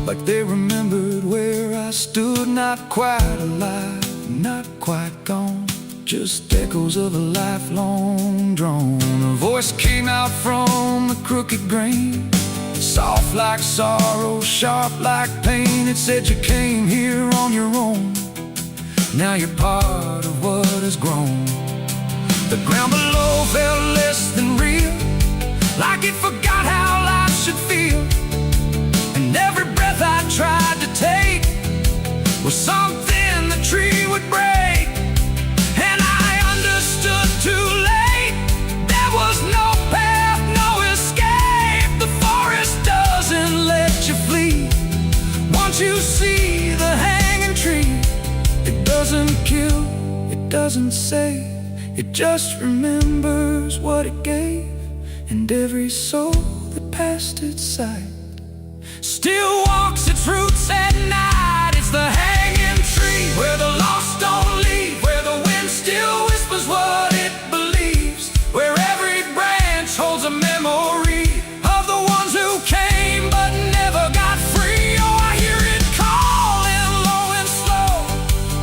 Speaker 1: like they remembered where I stood. Not quite alive, not quite gone, just echoes of a lifelong drone. A voice came out from the crooked grain, soft like sorrow, sharp like pain. It said you came here on your own, now you're part of what has grown. The ground below felt less than real, like it forgot how life should feel. And every breath I tried to take was something the tree would break. And I understood too late, there was no path, no escape. The forest doesn't let you flee. Once you see the hanging tree, it doesn't kill, it doesn't save, it just remembers what it gave. And every soul that passed its sight still walks its roots at night. It's the hanging tree, where the lost don't leave, where the wind still whispers what it believes, where every branch holds a memory of the ones who came but never got free. Oh, I hear it calling low and slow,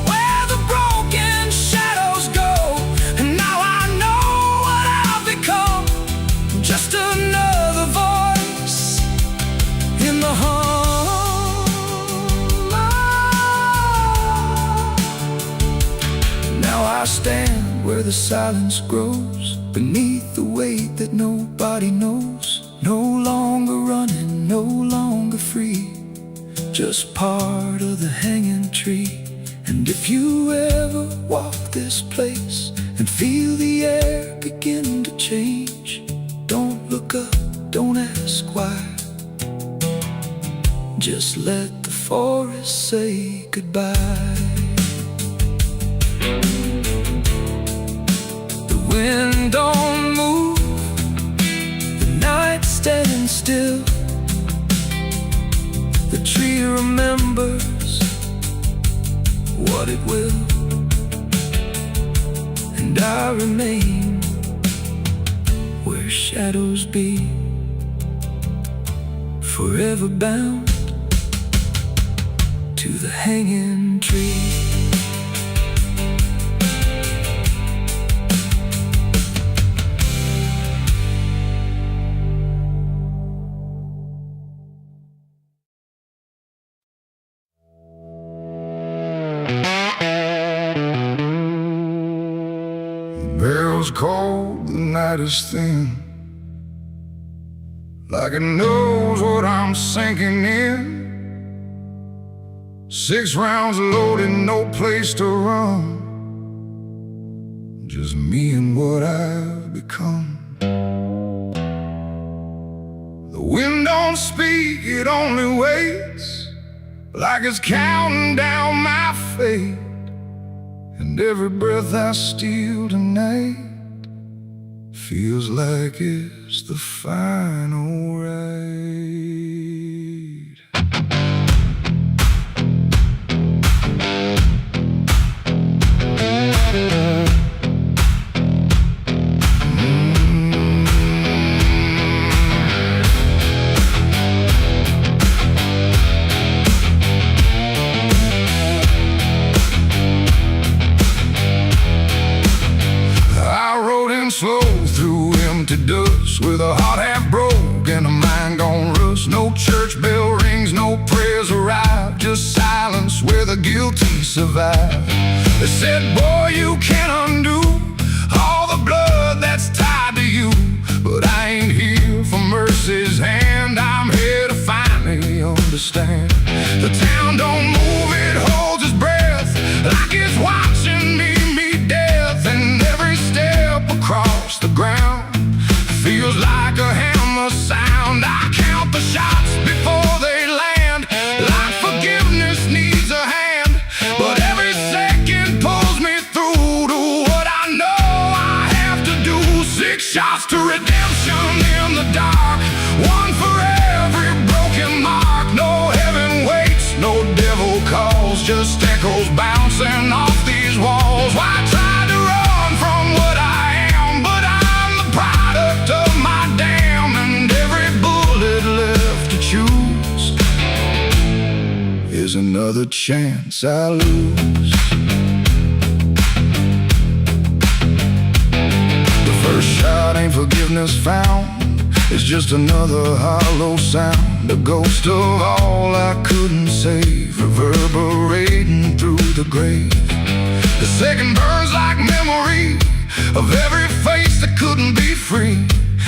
Speaker 1: where the broken shadows go, and now I know what I've become, just another voice in the hum. Now I stand where the silence grows, beneath the weight that nobody knows. No longer running, no longer free, just part of the hanging tree. And if you ever walk this place and feel the air begin to change, don't look up, don't ask why, just let the forest say goodbye. The wind don't move, the night standing still, the tree remembers what it will, and I remain where shadows be, forever bound to the hanging tree.
Speaker 2: The bell's cold, the night is thin, like it knows what I'm sinking in. 6 rounds loaded, no place to run, just me and what I've become. The wind don't speak, it only waits, like it's counting down my fate. And every breath I steal tonight feels like it's the final ride. Slow through empty dust, with a heart half broke and a mind gone rust. No church bell rings, no prayers arrive, just silence where the guilty survive. They said, boy, you can't undo all the blood that's tied to you. But I ain't here for mercy's hand, I'm here to finally understand. The town don't move, it holds its breath, like it's watching me meet death. And every step across the ground feels like a hammer sound. I count the shots before they land, like forgiveness needs a hand, but every second
Speaker 1: shots to redemption in the dark, one for every broken mark. No heaven waits, no devil calls, just echoes bouncing off these walls. Why try to run from what I am? But I'm the product of my damn, and every bullet left to choose is another chance I lose. The first shot ain't forgiveness found, it's just another hollow sound, a ghost of all I couldn't save, reverberating through the grave. The second burns like memory of every face that couldn't be free,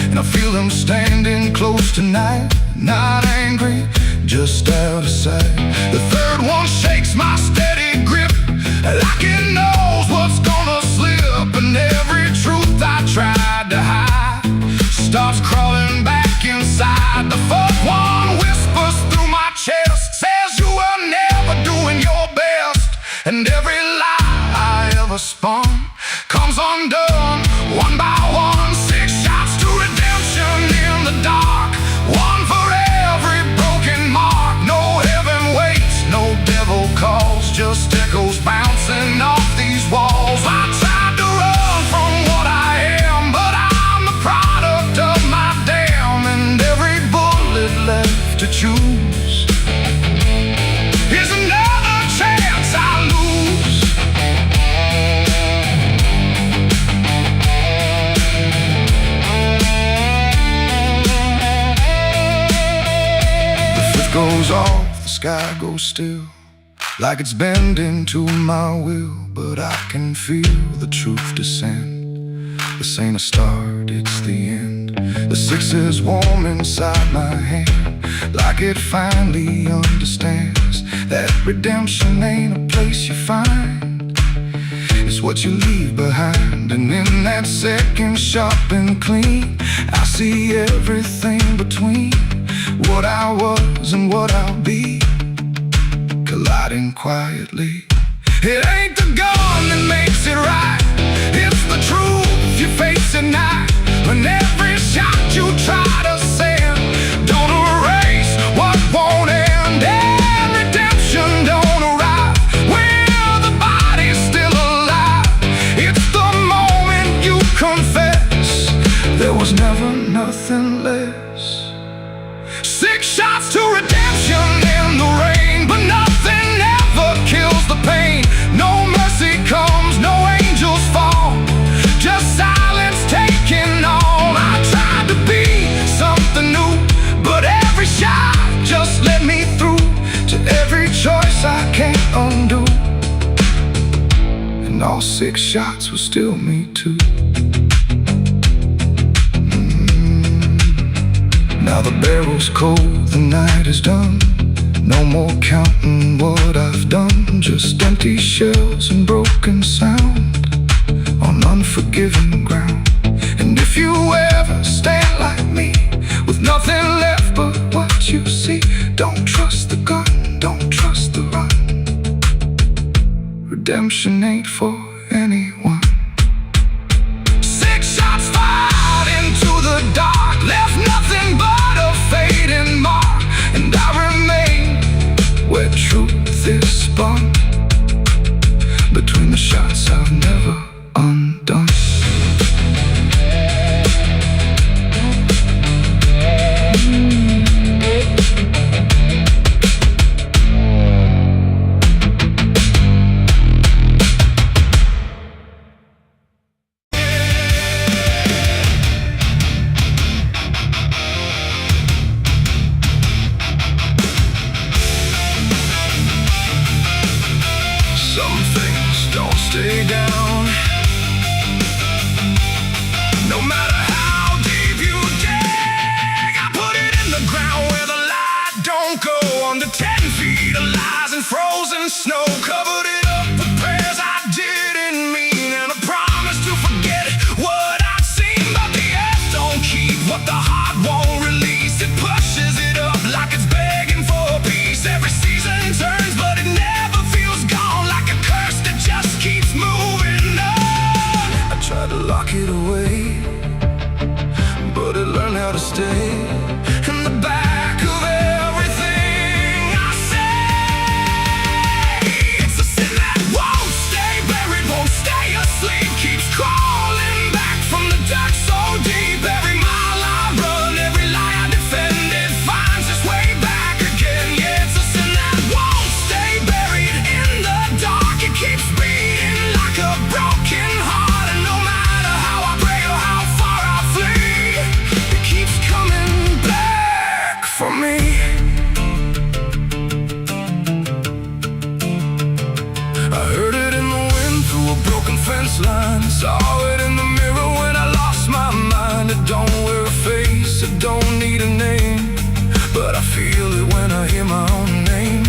Speaker 1: and I feel them standing close tonight, not angry, just out of sight. The third one shakes my steady grip, like it knows what's gonna slip, and every truth I tried to hide starts crawling back inside. The fourth one whispers through my chest, says you were never doing your best, and every lie I ever spun comes undone, one by one. 6 shots to redemption in the dark, one for every broken mark. No heaven waits, no devil calls, just echoes bouncing off these walls. I tried to run from what I am, but I'm the product of my damn, and every bullet left to choose is another chance I lose. The fifth goes off, the sky goes still, like it's bending to my will, but I can feel the truth descend. This ain't a start, it's the end. The 6 is warm inside my hand, like it finally understands that redemption ain't a place you find, it's what you leave behind. And in that second sharp and clean, I see everything between what I was and what I'll be, colliding quietly. It ain't the gun that makes it right, it's the truth you face at night. When every shot you try to send don't erase what won't end, and redemption don't arrive when the body's still alive. It's the moment you confess there was never nothing less. 6 shots to redemption in the rain, but nothing ever kills the pain. No mercy comes, no angels fall, just silence taking all. I tried to be something new, but every shot just let me through to every choice I can't undo, and all 6 shots were still me too. Now the barrel's cold, the night is done, no more counting what I've done, just empty shells and broken sound on unforgiving ground. And if you ever stand like me, with nothing left but what you see, don't trust the gun, don't trust the run. Redemption ain't for anyone. 6 shots fired into the dark, left nothing but a fading mark, and I remain where truth is spun, between the shots I've never undone. Some things don't stay down, no matter how deep you dig. I put it in the ground where the light don't go, under 10 feet of lies and frozen snow. Covered it up with prayers I didn't mean, and a promise to forget what I'd seen. But the earth don't keep what the heart won't release. It pushes it up like it's begging for peace. Every season turns, but it never feels gone, like a curse that just keeps moving on.
Speaker 2: fence line. Saw it in the mirror when I lost my mind. It don't wear a face, it don't need a name, but I feel it when I hear my own name.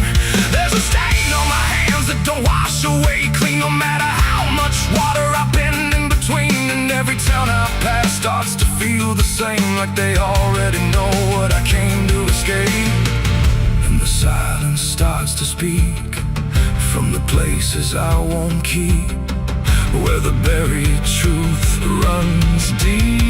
Speaker 2: There's a stain on my hands that don't wash away clean, no matter how much water I've been in between. And every town I pass starts to feel the same, like they already know what I came to escape. And the silence starts to speak from the places I won't keep, where the buried truth runs deep.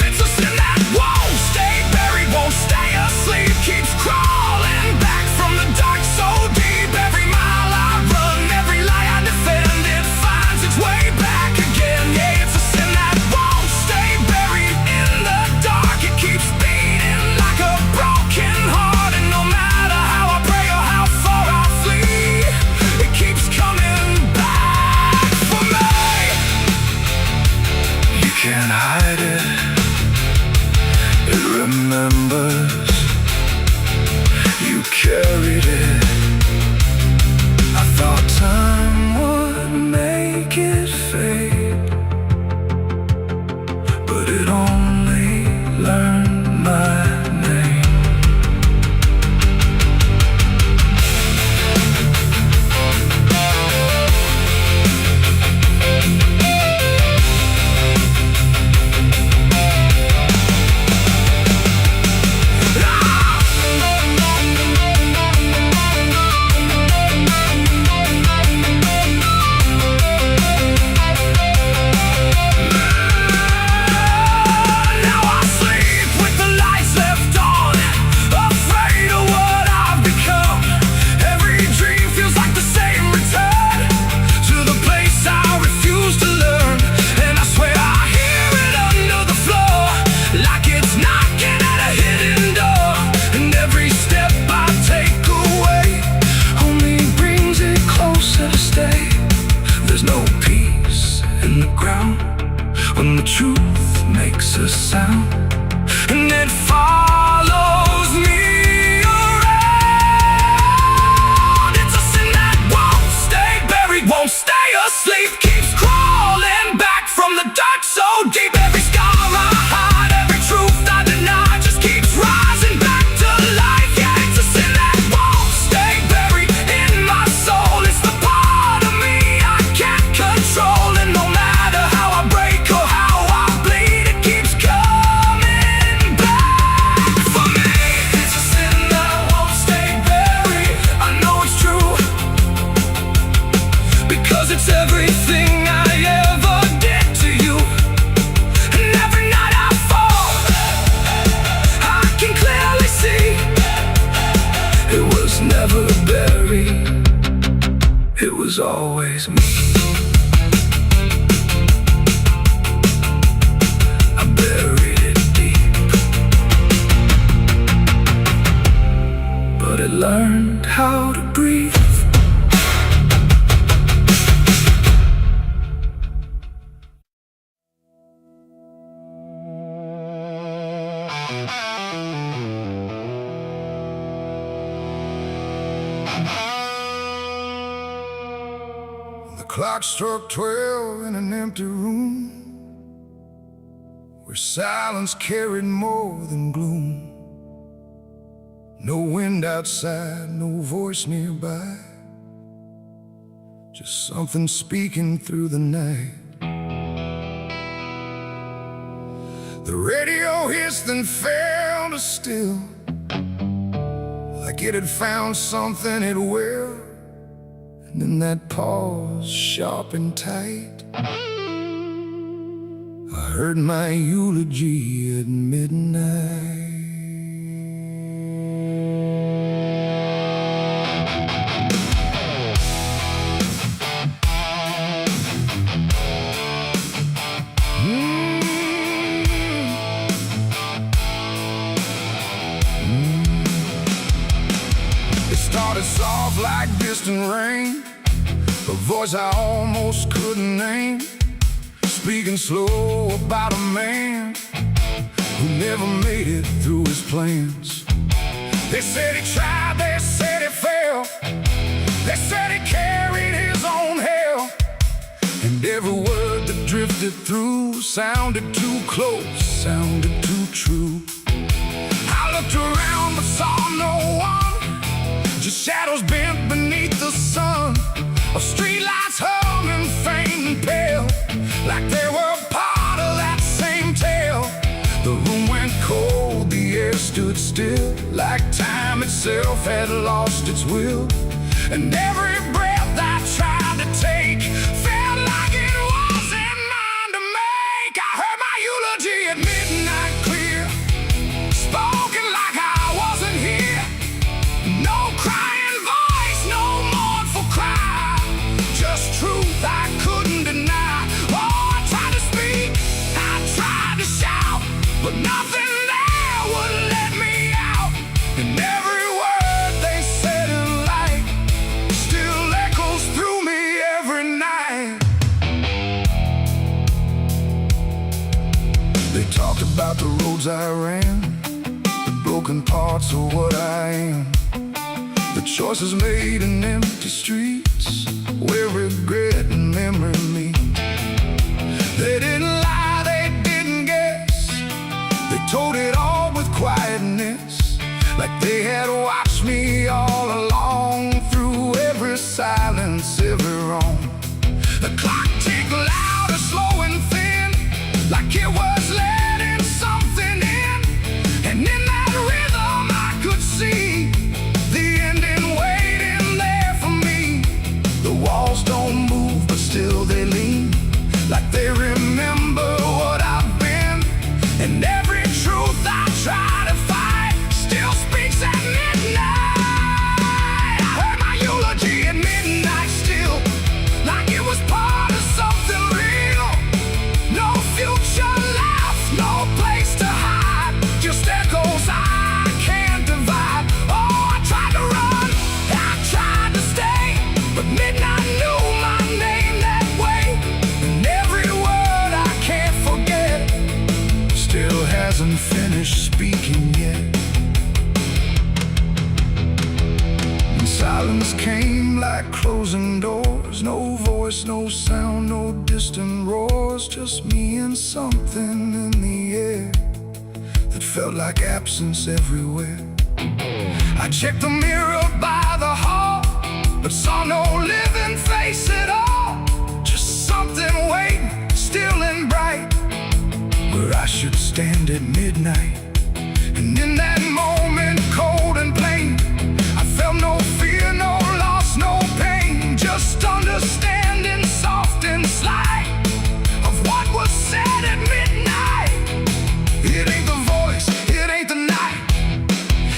Speaker 2: It's a sin that won't stay buried, won't stay asleep, keeps crawling back from the dark so deep. Every mile I run, every lie I defend, it finds its way back again. Yeah, it's a sin that won't stay buried in the dark. It keeps beating like a broken heart, and no matter how I pray or how far I flee, it keeps coming back for me. You can't hide it, it remembers. You carried it. I thought time would make it fade, but it only learned my name. When the truth makes a sound, and it follows me around. It's a sin that won't stay buried, won't stay asleep, keeps crawling back from the dark so deep. Every scar I hide, every truth I deny, just keeps rising back to life. Yeah, it's a sin that won't stay buried in my soul. It's the part of me I can't control, and no matter how I break or how I bleed, it keeps coming back for me. It's a sin that won't stay buried. I know it's true, because it's everything I ever did to you. And every night I fall, I can clearly see it was never buried, it was always me. I buried it deep, but it learned how to breathe. The clock struck 12 in an empty room, where silence carried more than gloom. No wind outside, no voice nearby, just something speaking through the night. The radio hissed and fell to still, like it had found something it will. And in that pause, sharp and tight, I heard my eulogy at midnight. It started soft like distant rain, a voice I almost couldn't name, speaking slow about a man who never made it through his plans. They said he tried, they said he failed, they said he carried his own hell. And every word that drifted through sounded too close, sounded too true. I looked around but saw no one, just shadows bent beneath the sun, of streetlights humming faint and pale, like they were part of that same tale. The room went cold, the air stood still, like time itself had lost its will. And every breath I tried to take felt like it wasn't mine to make. I heard my eulogy at midnight clear, spoken like I wasn't here. No crying voice, no mournful cry, just truth I couldn't deny. Oh, I tried to speak, I tried to shout, but nothing there would let me out. And every word they said in light still echoes through me every night. They talked about the roads I ran, the broken parts of what I am, the choices made in empty streets where regret and memory meet. They didn't lie, they didn't guess, they told it all with quietness, like they had watched me all along, through every silence, every wrong. The clock ticked louder, slow and thin, like it was letting something in. And in that rhythm I could see the ending waiting there for me. The walls don't move, but still they lean, like they remember what I've been. And every truth I try to fight still speaks at midnight. I heard my eulogy at midnight still, like it was part of something real. No future left, no place to hide, just echoes I can't divide. Oh, I tried to run, I tried to stay, but midnight knew my name that way. And every word I can't forget still hasn't finished speaking yet. And silence came like closing doors, no voice, no sound, no distant roars, just me and something in the air that felt like absence everywhere. I checked the mirror by the hall, but saw no living face at all, just something waiting, still and bright, where I should stand at midnight. And in that moment, cold and plain, I felt no fear, no loss, no pain, just understanding, soft and slight, of what was said at midnight. It ain't the voice, it ain't the night,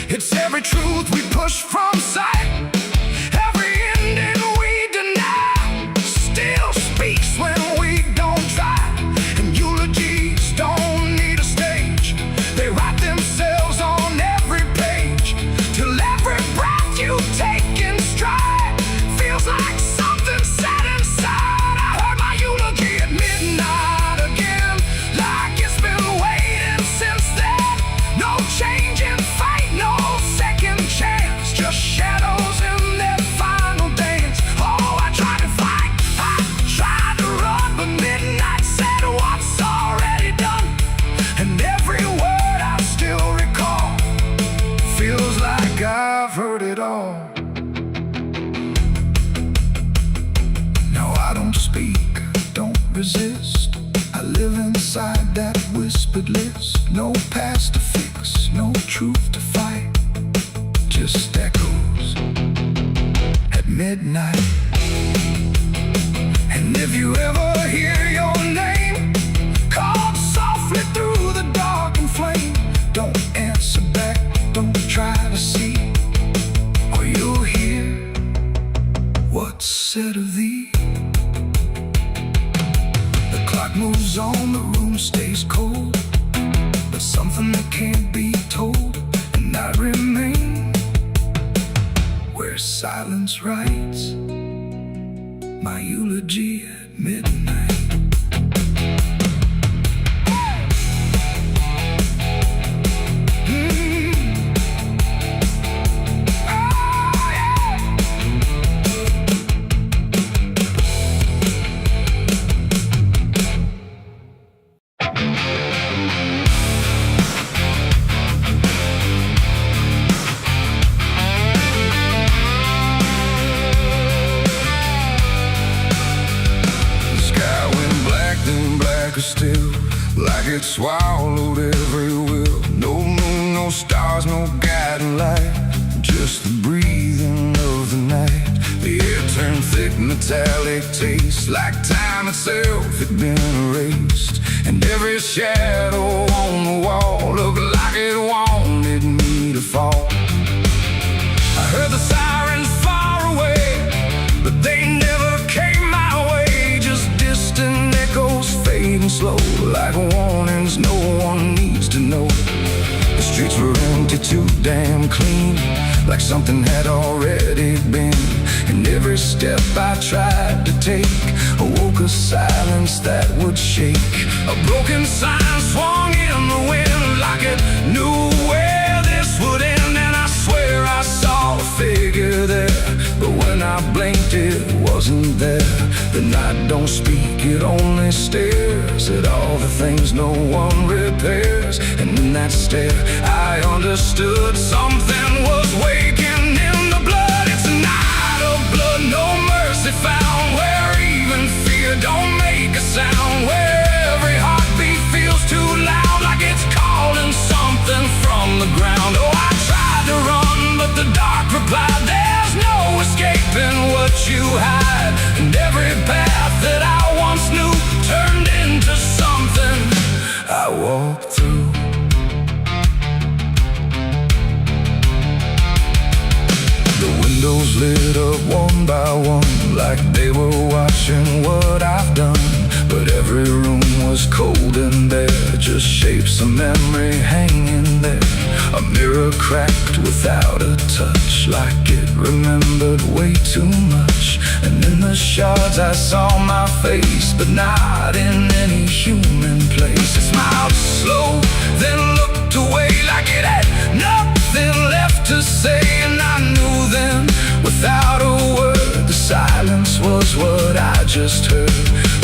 Speaker 2: it's every truth we push from sight. Every ending we deny still speaks when we don't try. And eulogies don't need a stage, they write themselves on every page, till every breath you take in stride feels like something set inside. I heard my eulogy at midnight again, like it's been waiting since then. No change in fate, no second chance, just shadows in their final dance. Oh, I tried to fight, I tried to run, but midnight said what's already done. And every word I still recall feels like I've heard it all. No, I don't speak, don't resist, I live inside that whispered list. No past to fix, no truth to fight, just echoes at midnight. And if you ever hear your name called softly through the dark and flame, don't answer back, don't try to see, or you'll hear what's said of thee. The clock moves on, the room stays cold, but something that can't be told, and I remain where silence writes my eulogy at midnight. anchor still, like it swallowed every will. No moon, no stars, no guiding light, just the breathing of the night. The air turned thick, metallic taste, like time itself had been erased. And every shadow on the wall looked like it wanted me to fall. I heard the sirens far away, but they never came my way. Just distant echoes fading slow, like warnings no one needs to know. The streets were empty, too damn clean, like something had already been. And every step I tried to take awoke a silence that would shake. A broken sign swung in the wind, like it knew where this would end. And I swear I saw a figure there, but when I blinked it wasn't there. The night don't speak, it only stares at all the things no one repairs. And in that stare I understood something was waking in the blood. It's a night of blood, no mercy found, where even fear don't make a sound, where every heartbeat feels too loud, like it's calling something from the ground. Oh, I tried to run, but the dark replied, there's no escaping what you hide. And every path that I once knew turned into something I walked through. The windows lit up one by one, like they were watching what I've done. But every room was cold and bare, just shapes of memory hanging there. A mirror cracked without a touch, like it remembered way too much. And in the shards I saw my face, but not in any human place. It smiled slow, then looked away, like it had nothing left to say. And I knew then, without a word, the silence was what I just heard.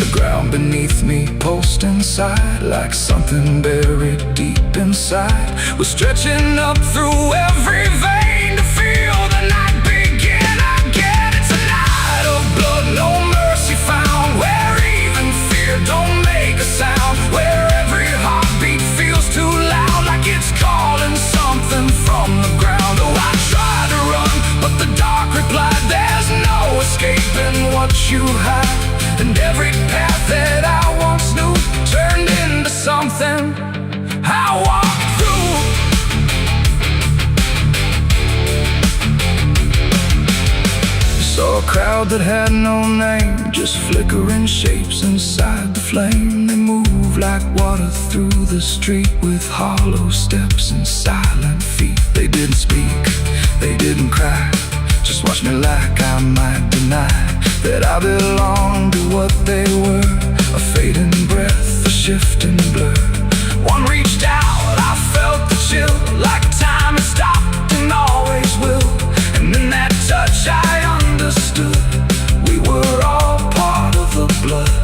Speaker 2: The ground beneath me pulsed inside, like something buried deep inside was stretching up through every vein to feel the night begin again. It's a night of blood, no mercy found, where even fear don't make a sound, where every heartbeat feels too loud, like it's calling something from the ground. Oh, I tried to run, but the dark replied, there's no escaping what you hide. And every path that I once knew turned into something I walked through. Saw a crowd that had no name, just flickering shapes inside the flame. They moved like water through the street, with hollow steps and silent feet. They didn't speak, they didn't cry, just watched me like I might deny that I belonged to what they were. A fading breath, a shifting blur. One reached out, I felt the chill, like time had stopped and always will. And in that touch I understood, we were all part of the blood.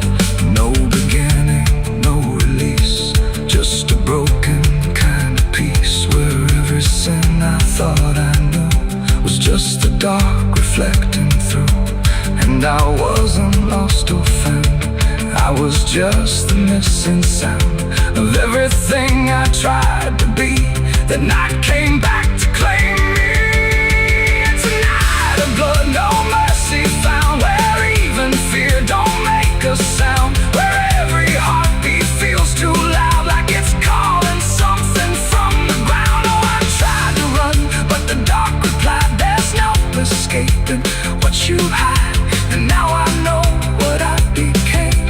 Speaker 2: No beginning, no release, just a broken kind of peace, where every sin I thought I knew was just the dark reflecting through. And I wasn't lost or found, I was just the missing sound of everything I tried to be. That night came back to claim me. It's a night of blood, no mercy found, where even fear don't make a sound, where every heartbeat feels too loud, like it's calling something from the ground. Oh, I tried to run, but the dark replied, there's no escaping what you hide. And now I know what I became,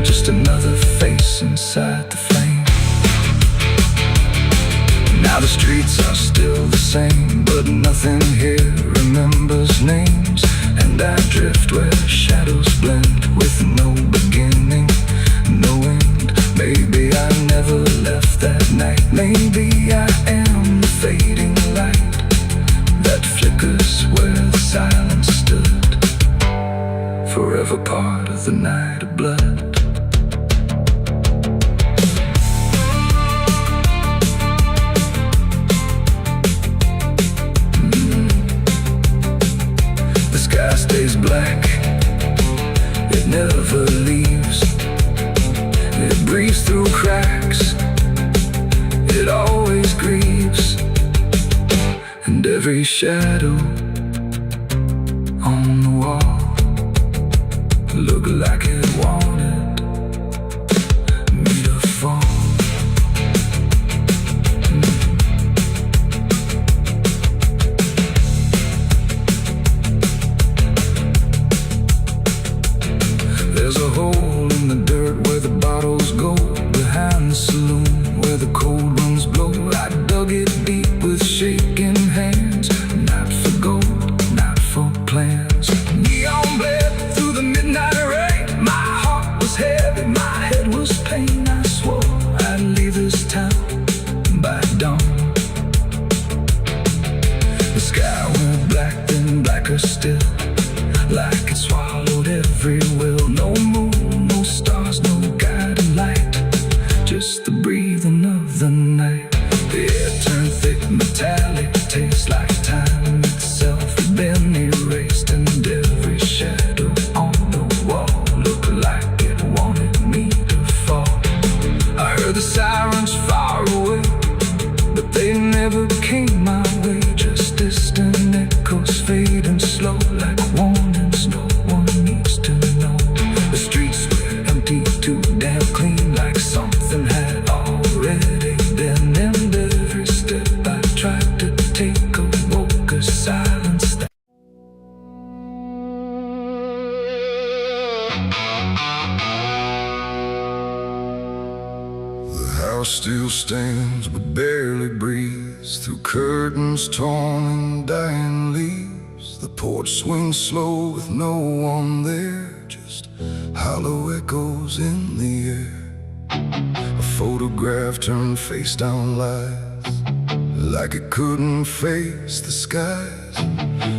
Speaker 2: just another face inside the flame. Now the streets are still the same, but nothing here remembers names. And I drift where shadows blend, with no beginning, no end. Maybe I never left that night, maybe I am the fading light that flickers where the silence stood, forever part of the night of blood. The sky stays black, it never leaves. breathes through cracks, it always grieves. And every shadow on the wall looked like it wanted me to fall. There's a hole in the dirt where the bottles go, behind the saloon where the cold winds blow. I dug it deep with shaking hands, not for gold, not for plans. Neon bled through the midnight rain, my heart was heavy, my head was pain. I swore I'd leave this town by dawn. The sky went black, then blacker still, like it swallowed every will. No moon, no stars, no guiding light, just the breathing of the night. The air turned thick, metallic, tastes like time itself had been erased. And every shadow on the wall looked like it wanted me to fall. I heard the sirens far away, but they never came my way. Just distant echoes fading slow, like warnings no one needs to know. The streets were empty, too damn clean, like something had already been. And every step I tried to take awoke a silence that the house still stands but barely breathes through curtains torn and dying leaves. The porch swings slow with no one there, just hollow echoes in the air. A photograph turned face down lies, like it couldn't face the skies.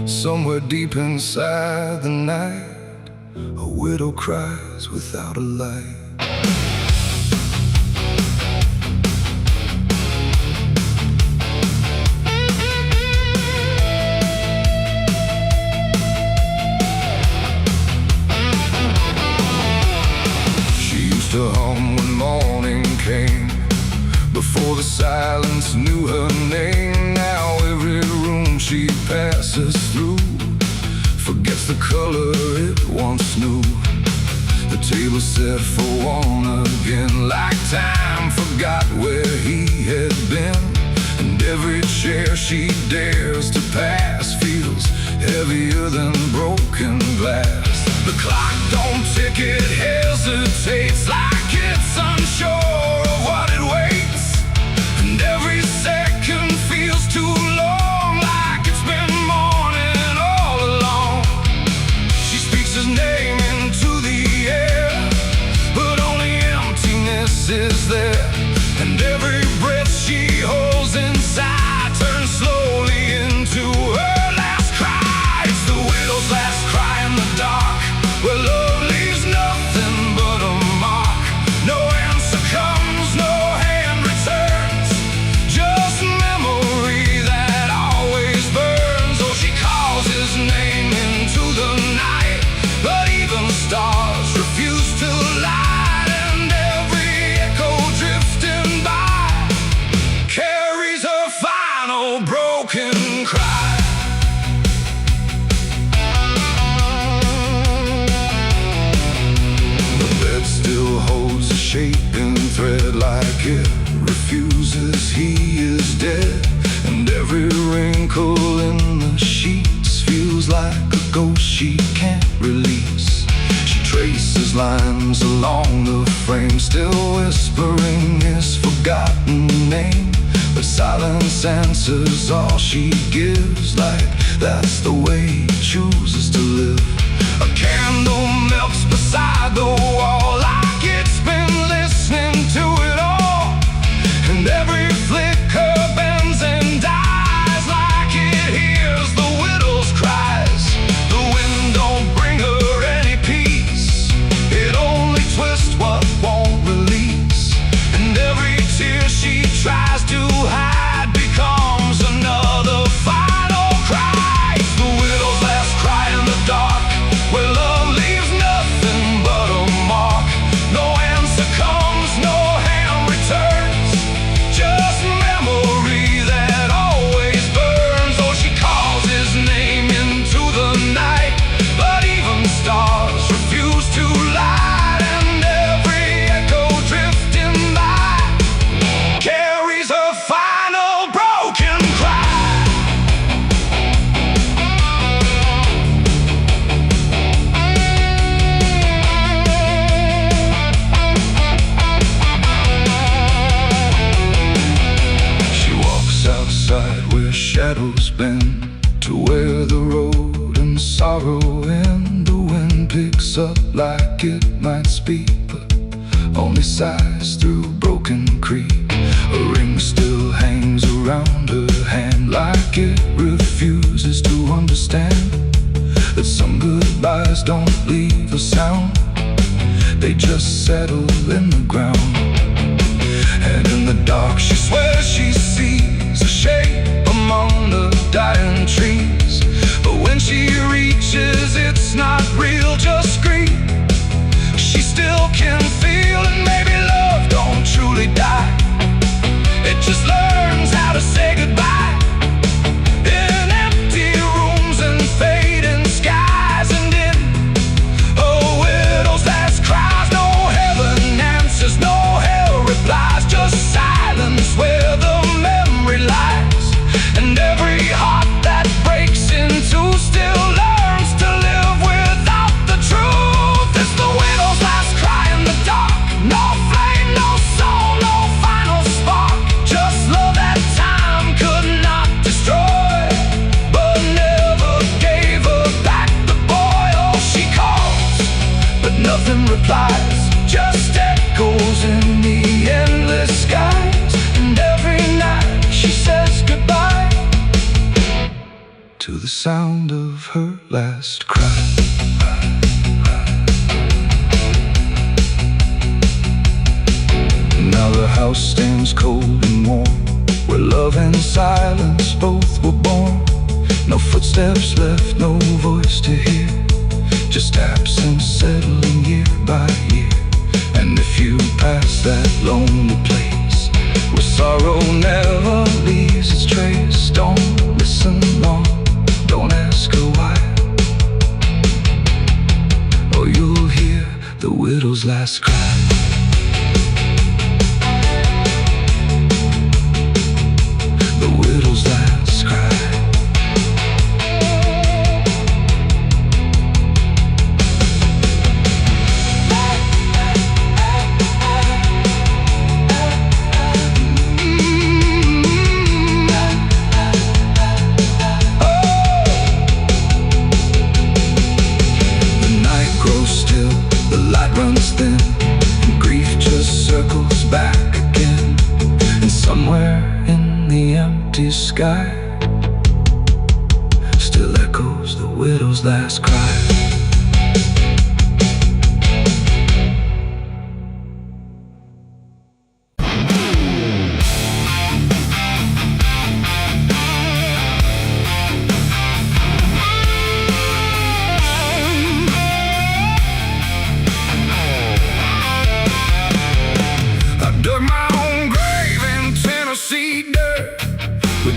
Speaker 2: Somewhere deep inside the night, a widow cries without a light. To hum when morning came, before the silence knew her name. Now every room she passes through forgets the color it once knew. The table set for one again, like time forgot where he had been. And every chair she dares to pass feels heavier than broken glass. The clock don't tick, it hesitates, like it's unsure of what it waits. And every second feels too long, like it's been morning all along. She speaks his name into the air, but only emptiness is there. And every breath she holds inside turns slowly into her last cry. It's the widow's last cry in the dark, where love leaves nothing but a mark. No answer comes, no hand returns, just memory that always burns. Oh, she calls his name into the night, but even stars refuse to light. And every echo drifting by carries her final broken cry. Still holds a shaping thread, like it refuses he is dead. And every wrinkle in the sheets feels like a ghost she can't release. She traces lines along the frame, still whispering his forgotten name. But silence answers all she gives, like that's the way he chooses to live. A candle melts beside the wall, like it's been listening to it all. And every flicker bends and dies, like it hears the widow's cries. The wind don't bring her any peace, it only twists what won't release. And every tear she tries to hide becomes another final cry. It's the widow's last cry in the dark, where love leaves nothing looks up like it might speak, but only sighs through broken creek. A ring still hangs around her hand, like it refuses to understand that some goodbyes don't leave a sound, they just settle in the ground. And in the dark she swears she sees a shape among the dying trees, but when she reaches, it's not real, just grief. She still can feel, and maybe love don't truly die, it just learns how to say goodbye. In empty rooms and fading skies, and in a widow's last cries, no heaven answers, no hell replies, just silence where the memory lies. And every heart that breaks in two still learns to live without the truth. It's the widow's last cry in the dark, no flame, no soul, no final spark, just love that time could not destroy, but never gave her back the boy. Oh, she calls, but nothing replies, just echoes in the endless skies. And every night she says goodbye to the sound of her last cry. Now the house stands cold and warm, where love and silence both were born. No footsteps left, no voice to hear, just absence settling year by year. And if you pass that lonely place where sorrow never leaves its trace, don't listen long, don't ask her why, or you'll hear the widow's last cry. The widow's last cry. Runs thin, and grief just circles back again. And somewhere in the empty sky still echoes the widow's last cry.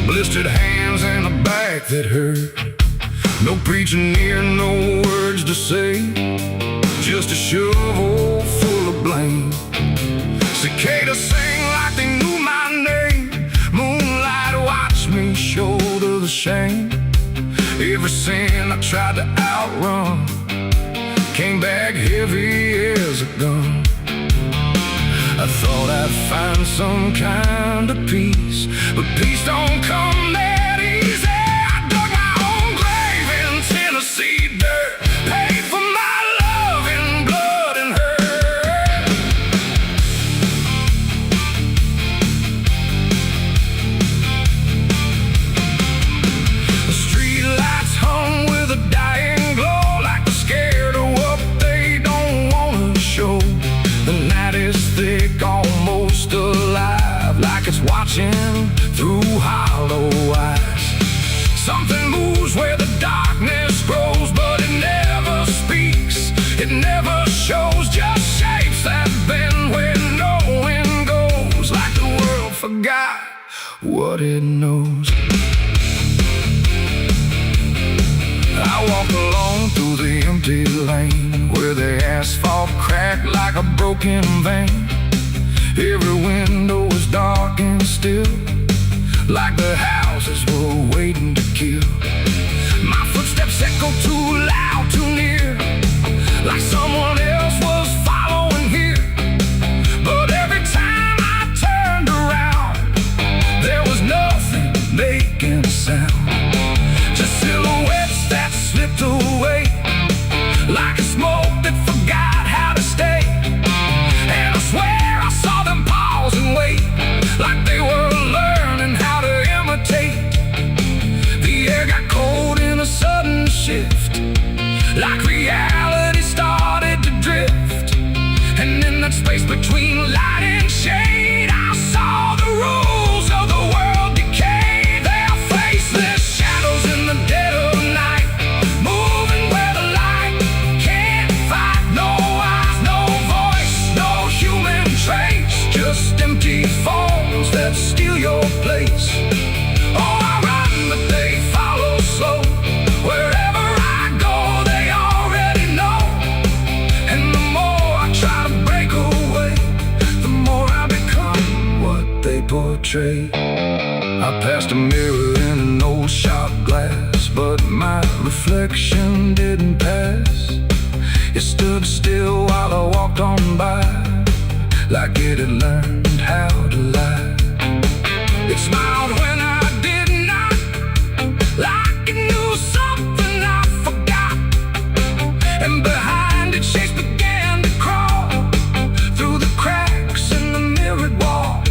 Speaker 2: Blistered hands and a back that hurt, no preaching near, no words to say, just a shovel full of blame. Cicadas sing like they knew my name, moonlight watched me shoulder the shame. Every sin I tried to outrun came back heavy as a gun. I thought I'd find some kind of peace, but peace don't come that easy. I dug my own grave in Tennessee dirt, paid for my love in blood and hurt. The street lights hung with a dying glow, like they're scared of what they don't want to show. The night is thick, almost alive, like it's watching through hollow eyes. Something moves where the darkness grows, but it never speaks, it never shows, just shapes that bend where no wind goes, like the world forgot what it knows. I walk alone through the empty lane, where the asphalt cracked like a broken vein. Every window was dark and still, like the houses were waiting to kill. My footsteps echo too loud, too near, like someone else was following here. But every time I turned around, there was nothing making a sound, just silhouettes that slipped away, like a smoke that
Speaker 1: between light and shade. I saw the rules of the world decay. They are faceless shadows in the dead of night, moving where the light can't fight. No eyes, no voice, no human trace, just empty forms that steal your place. Oh, I run, but they follow slow. Wherever I go, they already know. And the more I try to break away, the more I become what they portray. I passed a mirror in an old shot glass, but my reflection didn't pass. It stood still while I walked on by, like it had learned how to lie. It smiled when I did not, like it knew something I forgot. And behind it, shapes began to crawl through the cracks in the mirrored wall.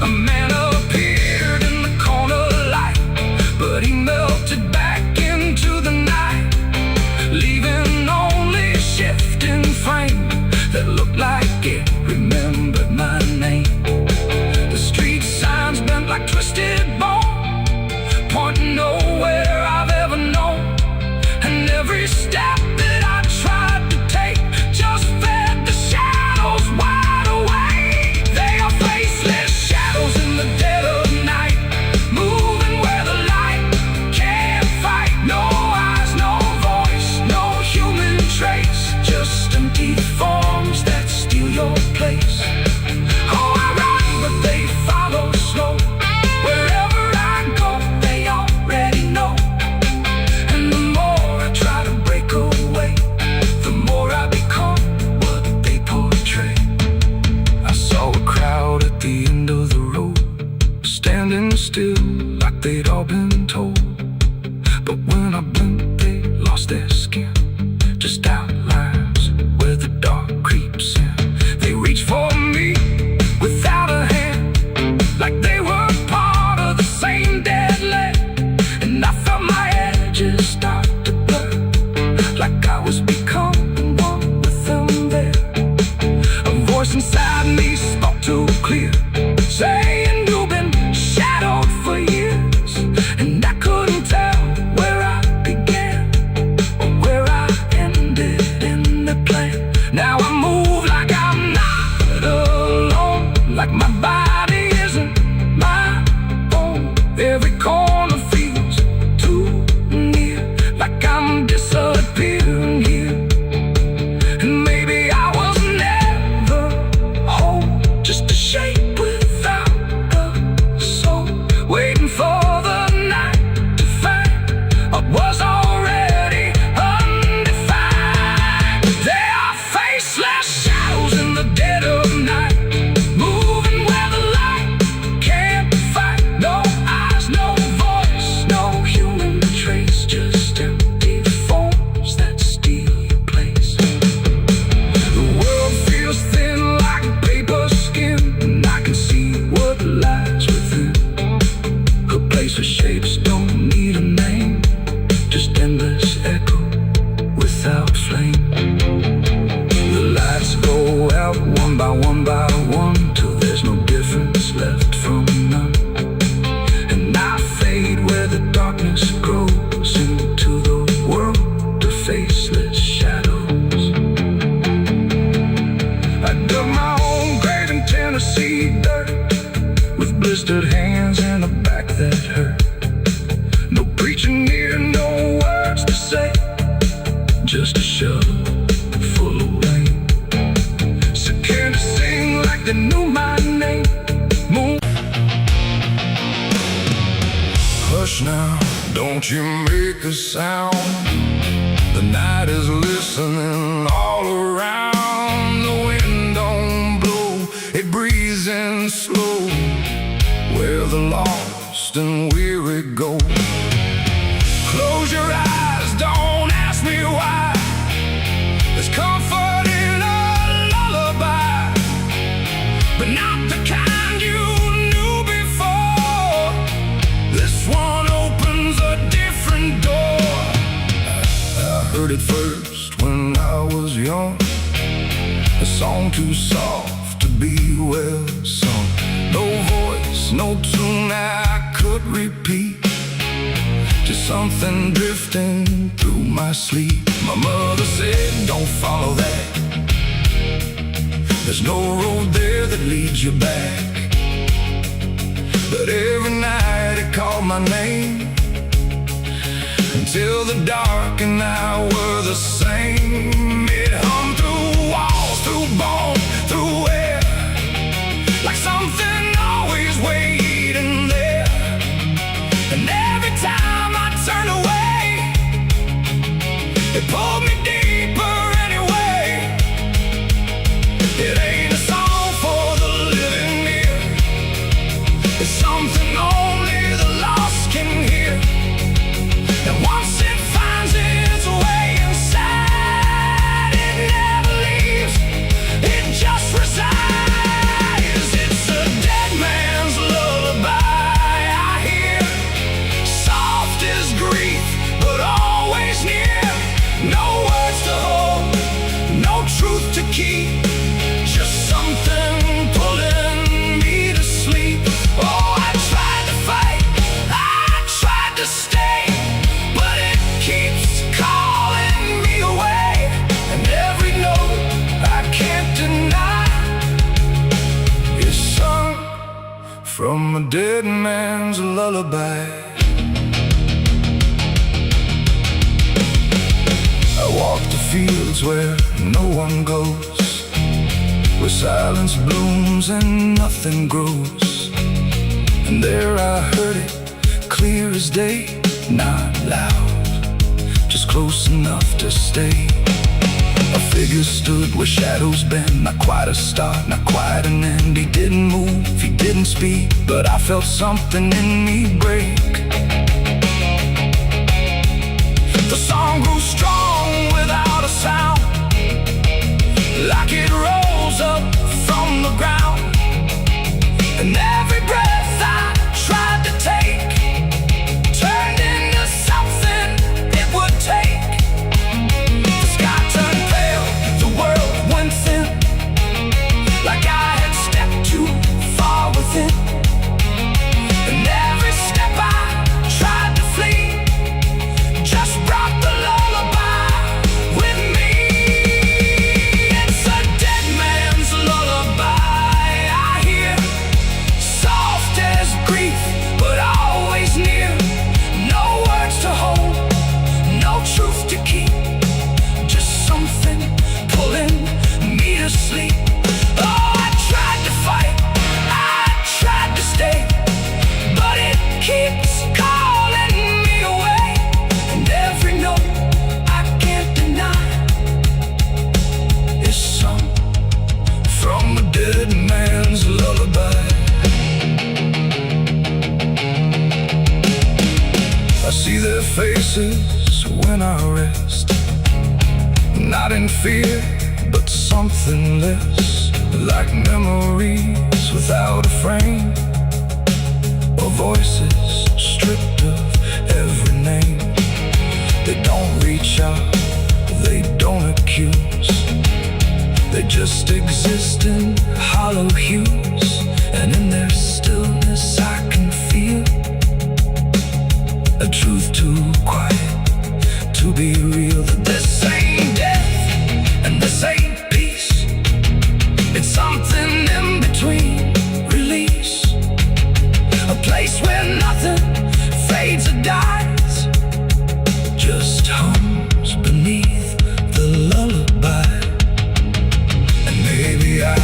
Speaker 1: A man appeared in the corner light, but he melted back into the night, leaving only a shifting frame that looked like it remembered my name. The street signs bent like twisted bone, pointing nowhere I've ever known. And every step that I tried to take just fed the shadows wide awake. They are faceless shadows in the dead of night, moving where the light can't fight. No eyes, no voice, no human trace, just empty forms that steal your place. Oh, I run, but they follow slow. Wherever I go, they already know. And the more I try to break away, the more I become what they portray. I saw a crowd at the end of the road, standing still like they'd all been told. But when I blinked, they lost their skin, just outlines where the dark creeps in. They reached for me without a hand, like they were part of the same deadly. And I felt my edges start to blur, like I was becoming one with them there. A voice inside me spoke too clear, saying you've been shadowed for years. And I couldn't tell where I began or where I ended in the plan. Now I move like I'm not alone, like my body isn't my own. Every corner feels too near, like I'm disappearing here. And maybe I was never whole, just a shape without a soul, waiting for the night to find what was already undefined. They are faceless shadows in the dead of night, moving where the light can't fight. No eyes, no voice, no human trace, just empty forms that steal your place. The world feels thin like paper skin, and I can see what lies within. A place where shapes don't need a name, just endless echo without flame. The lights go out one by one, till there's no difference left from none. And I fade where the darkness grows into the world of faceless shadows. I dug my own grave in Tennessee dirt, with blistered hands and a back that hurt. No preaching here, no words to say, just a shovel full of rain. Scared to sing like they knew my name. Moon.
Speaker 2: Hush now, don't you make a sound. The night is listening all around. The wind don't blow, it breathes in slow, where the lost and weary go. Close your eyes, don't ask me why. There's comfort in a lullaby, but not the kind you knew before. This one opens a different door. I heard it first when I was young, a song too soft to be well sung. No voice, no tune I could repeat, just something drifting through my sleep. My mother said, don't follow that, there's no road there that leads you back. But every night it called my name, until the dark and I were the same. It hummed through walls, through bone, through air, like something always waiting there. And every time I turned away, it pulled me deeper anyway. It ain't a song for the living ear, it's something only the lost can hear. And once it finds its way inside, it never leaves, it just resides. It's a dead man's lullaby I hear, soft as grief, but always near. No words to hold, no truth to keep, just something pulling me to sleep. Oh, I tried to fight, I tried to stay, but it keeps calling me away. And every note I can't deny is sung from a dead man's lullaby. I walk the fields where no one goes, where silence blooms and nothing grows. And there I heard it, clear as day, not loud, just close enough to stay. A figure stood where shadows bend, not quite a start, not quite an end. He didn't move, he didn't speak, but I felt something in me break. The song grew strong without a sound, like it rose up from the ground. And every breath I tried to take turned into something it would take. The sky turned pale, the world went thin, like I had stepped too far within. And every step I tried to flee just brought the lullaby with me. It's a dead man's lullaby I hear, soft as grief, but always near. No words to hold, no truth to keep, just something pulling me to sleep. Oh, I tried to fight, I tried to stay, but it keeps calling me away. And every note I can't deny is sung from a dead man's lullaby. I see their faces when I rest, not in fear, but something less, like memories without a frame, or voices stripped of every name. They don't reach out, they don't accuse, they just exist in hollow hues. And in their stillness I can feel a truth too quiet to be real. That this ain't death and this ain't peace, it's something in between. Release, a place where nothing fades or dies, just hums beneath the lullaby. And maybe I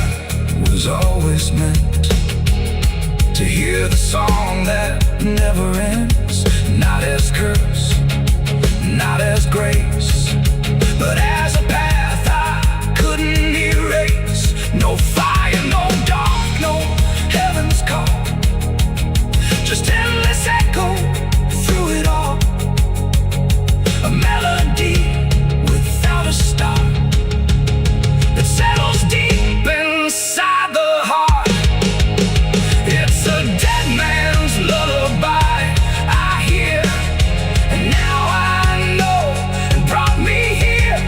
Speaker 2: was always meant to hear the song that never ends, not as curse, not as grace, but as a path I couldn't erase. No fire, no dark, no heaven's call, just endless echo through it all. A melody without a start, that settles deep inside the heart. It's a dead man's lullaby I hear, and now I know it brought me here.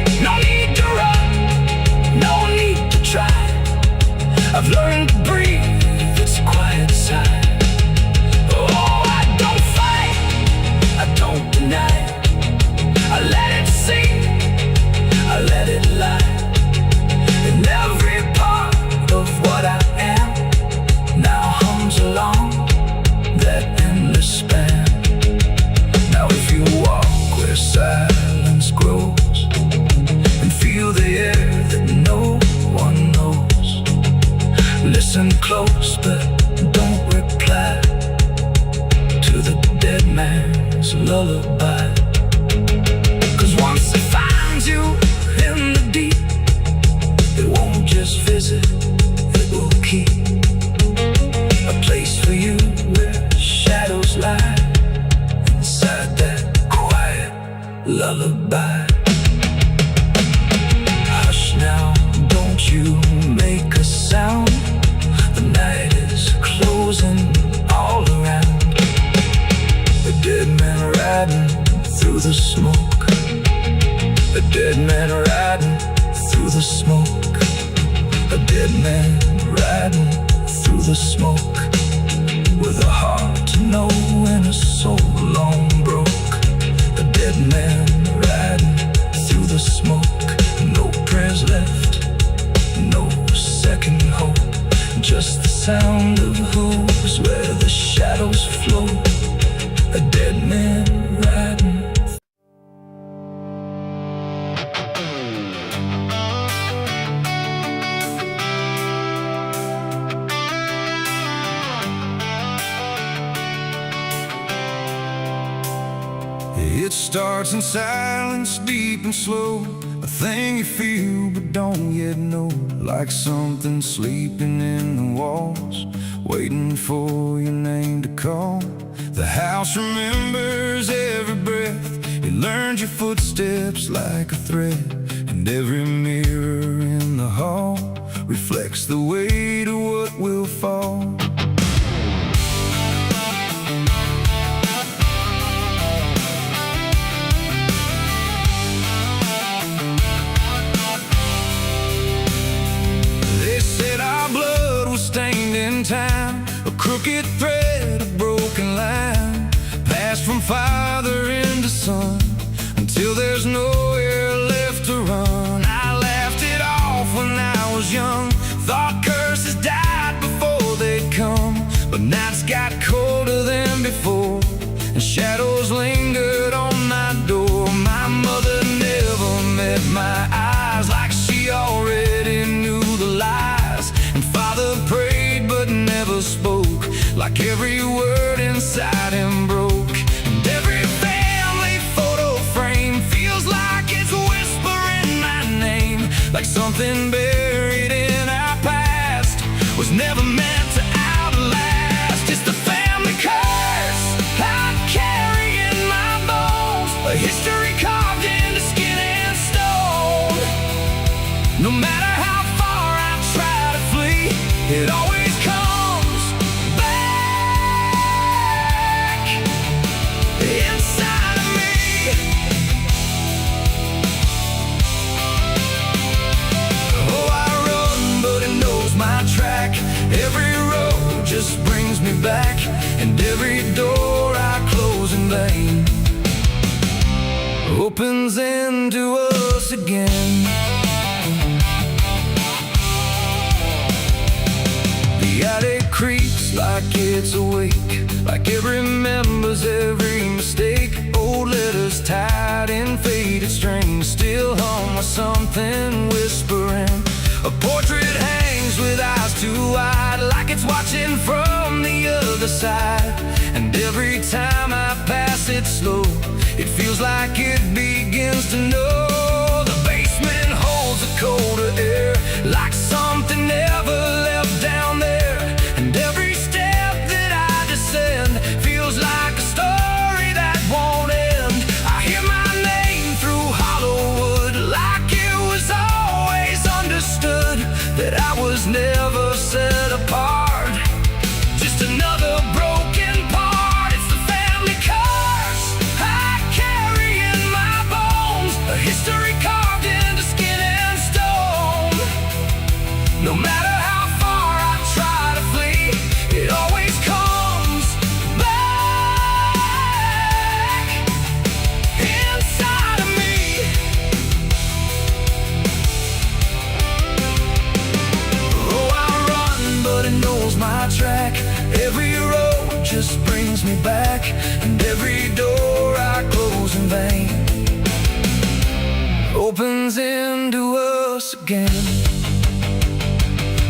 Speaker 1: I've learned to breathe, it's a quiet sigh. Oh, I don't fight, I don't deny. I let it sing, I let it lie. And every part of what I am now hums along that endless span. Now if you walk where silence grows and feel the air that no one knows, listen close but don't reply to the dead man's lullaby. 'Cause once it finds you in the deep, it won't just visit, it will keep a place for you where shadows lie inside that quiet lullaby. Hush now, don't you make a sound. The night is closing all around. A dead man riding through the smoke. A dead man riding through the smoke. A dead man riding through the smoke. With a heart to know and a soul long broke. A dead man riding through the smoke. No prayers left, no second hope. Just the sound of hooves where the shadows flow. A dead man riding.
Speaker 2: It starts in silence, deep and slow. A thing you feel but don't yet know. Like something sleeping in the walls, waiting for your name to call. The house remembers every breath. It learns your footsteps like a thread. And every mirror in the hall reflects the weight of what will fall. Stained in time, a crooked thread, a broken line, passed from father into son, until there's nowhere left to run. I laughed it off when I was young, thought curses died before they'd come. But nights got colder than before, and shadows lingered on my door. My mother never met my eyes, like she already knew the lies. And father prayed but never spoke, like every word inside him broke. And every family photo frame feels like it's whispering my name, like something buried in our past was never meant to outlast. It's the family curse I carry in my bones, a history carved into skin and stone. No matter how far I try to flee, it always comes back inside of me. Oh, I run, but it knows my track. Every road just brings me back, and every door I close in vain opens into us again. The attic creaks like it's awake, like it remembers every mistake. Old letters tied in faded strings still hung with something whispering. A portrait hangs with eyes too wide, like it's watching from the other side. And every time I pass it slow, it feels like it begins to know. The basement holds a colder air, like something never left down there. And every step that I descend feels like a story that won't end. I hear my name through hollow wood, like it was always understood that I was never set apart. Just another broken part. It's the family curse I carry in my bones, a history carved into skin and stone. No matter how far
Speaker 1: track. Every road just brings me back, and every door I close in vain opens into us again.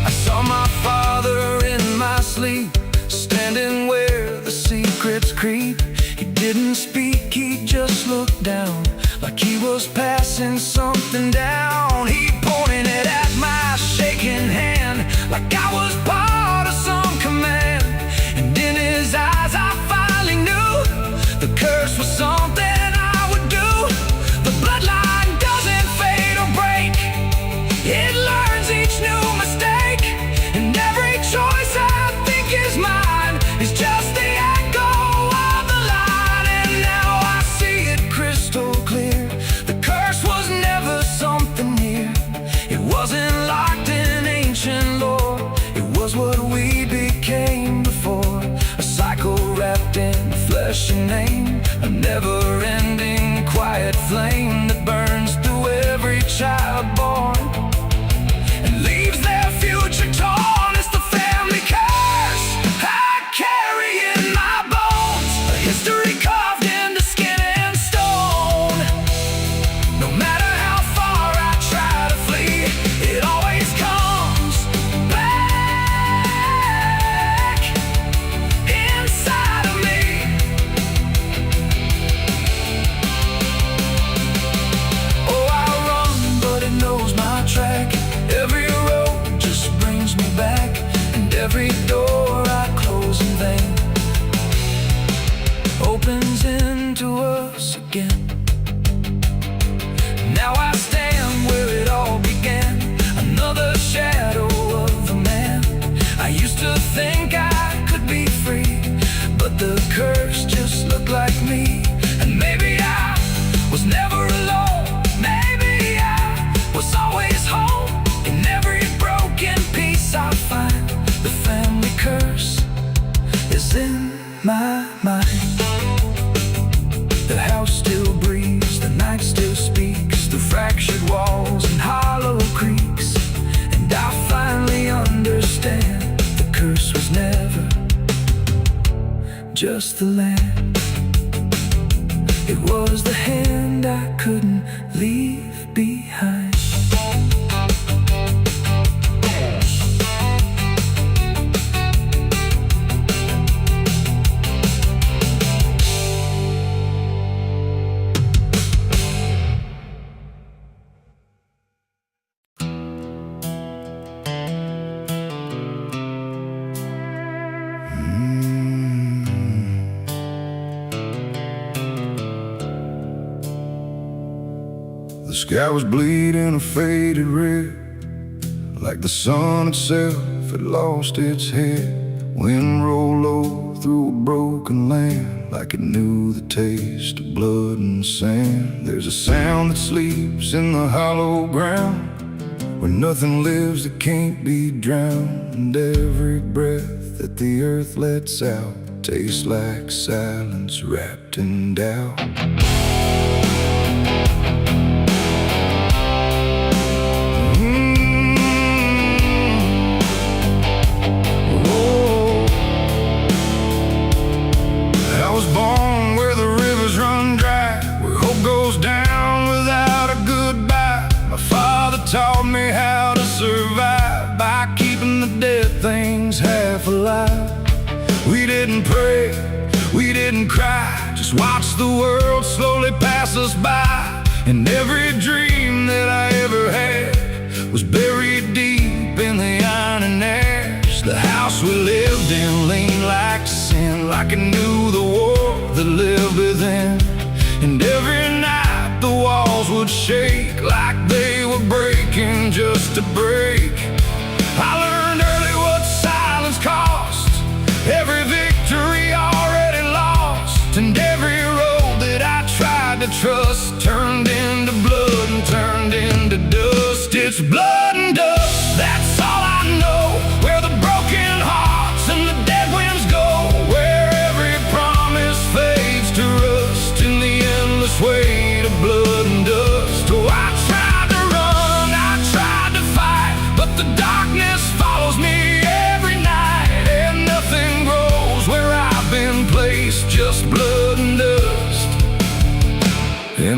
Speaker 1: I saw my father in my sleep, standing where the secrets creep. He didn't speak, he just looked down, like he was passing something down. He pointed it at my shaking hand, like I was part of some command. And in his eyes I finally knew the curse was something I would do. The bloodline doesn't fade or break, it learns each new mistake. And every choice I think is mine is just the echo of the line. And now I see it crystal clear, the curse was never something near. It wasn't locked in ancient lore, it was what we became before. A cycle wrapped in flesh and name, a never-ending quiet flame that burns through every child born and leaves their future torn. It's the family curse I carry in my bones, a history carved into skin and stone. No matter how far I try to flee, it always comes back inside of me. Oh, I run, but it knows my track. Every road just brings me back, and every door I close in vain opens into us again. Now I stand where it all began, another shadow of a man. I used to think I could be free, but the curse just looked like me. And maybe I was never alone, maybe I was always home. In every broken piece I find, the family curse is in my mind. The house still breathes, the night still speaks through fractured walls and hollow creaks. And I finally understand, the curse was never just the land. It was the hand I couldn't leave behind.
Speaker 2: The sky was bleeding a faded red, like the sun itself had lost its head. Wind rolled low through a broken land, like it knew the taste of blood and sand. There's a sound that sleeps in the hollow ground, where nothing lives that can't be drowned. And every breath that the earth lets out tastes like silence wrapped in doubt. Taught me how to survive by keeping the dead things half alive. We didn't pray, we didn't cry, just watch the world slowly pass us by. And every dream that I ever had was buried deep in the iron and ash. The house we lived in leaned like sin, like it knew the war that lived within. And every night the walls would shake like they were breaking just to break. I learned early what silence cost, every victory already lost. And every road that I tried to trust turned into blood and turned into dust. It's blood and dust, that's all I know. Where the broken hearts and the dead winds go, where every promise fades to rust in the endless weight of blood and dust. Oh, I tried to run, I tried to fight,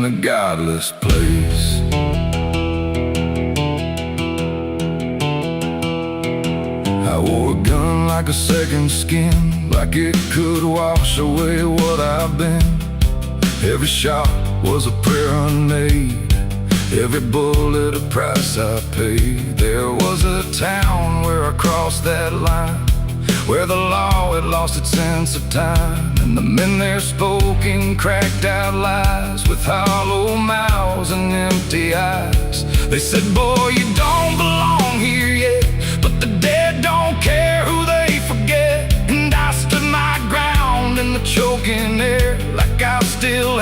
Speaker 2: in a godless place. I wore a gun like a second skin, like it could wash away what I've been. Every shot was a prayer unmade, every bullet a price I paid. There was a town where I crossed that line, where the law had lost its sense of time, and the men there spoke in cracked out lies, with hollow mouths and empty eyes. They said, boy, you don't belong here yet, but the dead don't care who they forget. And I stood my ground in the choking air, like I still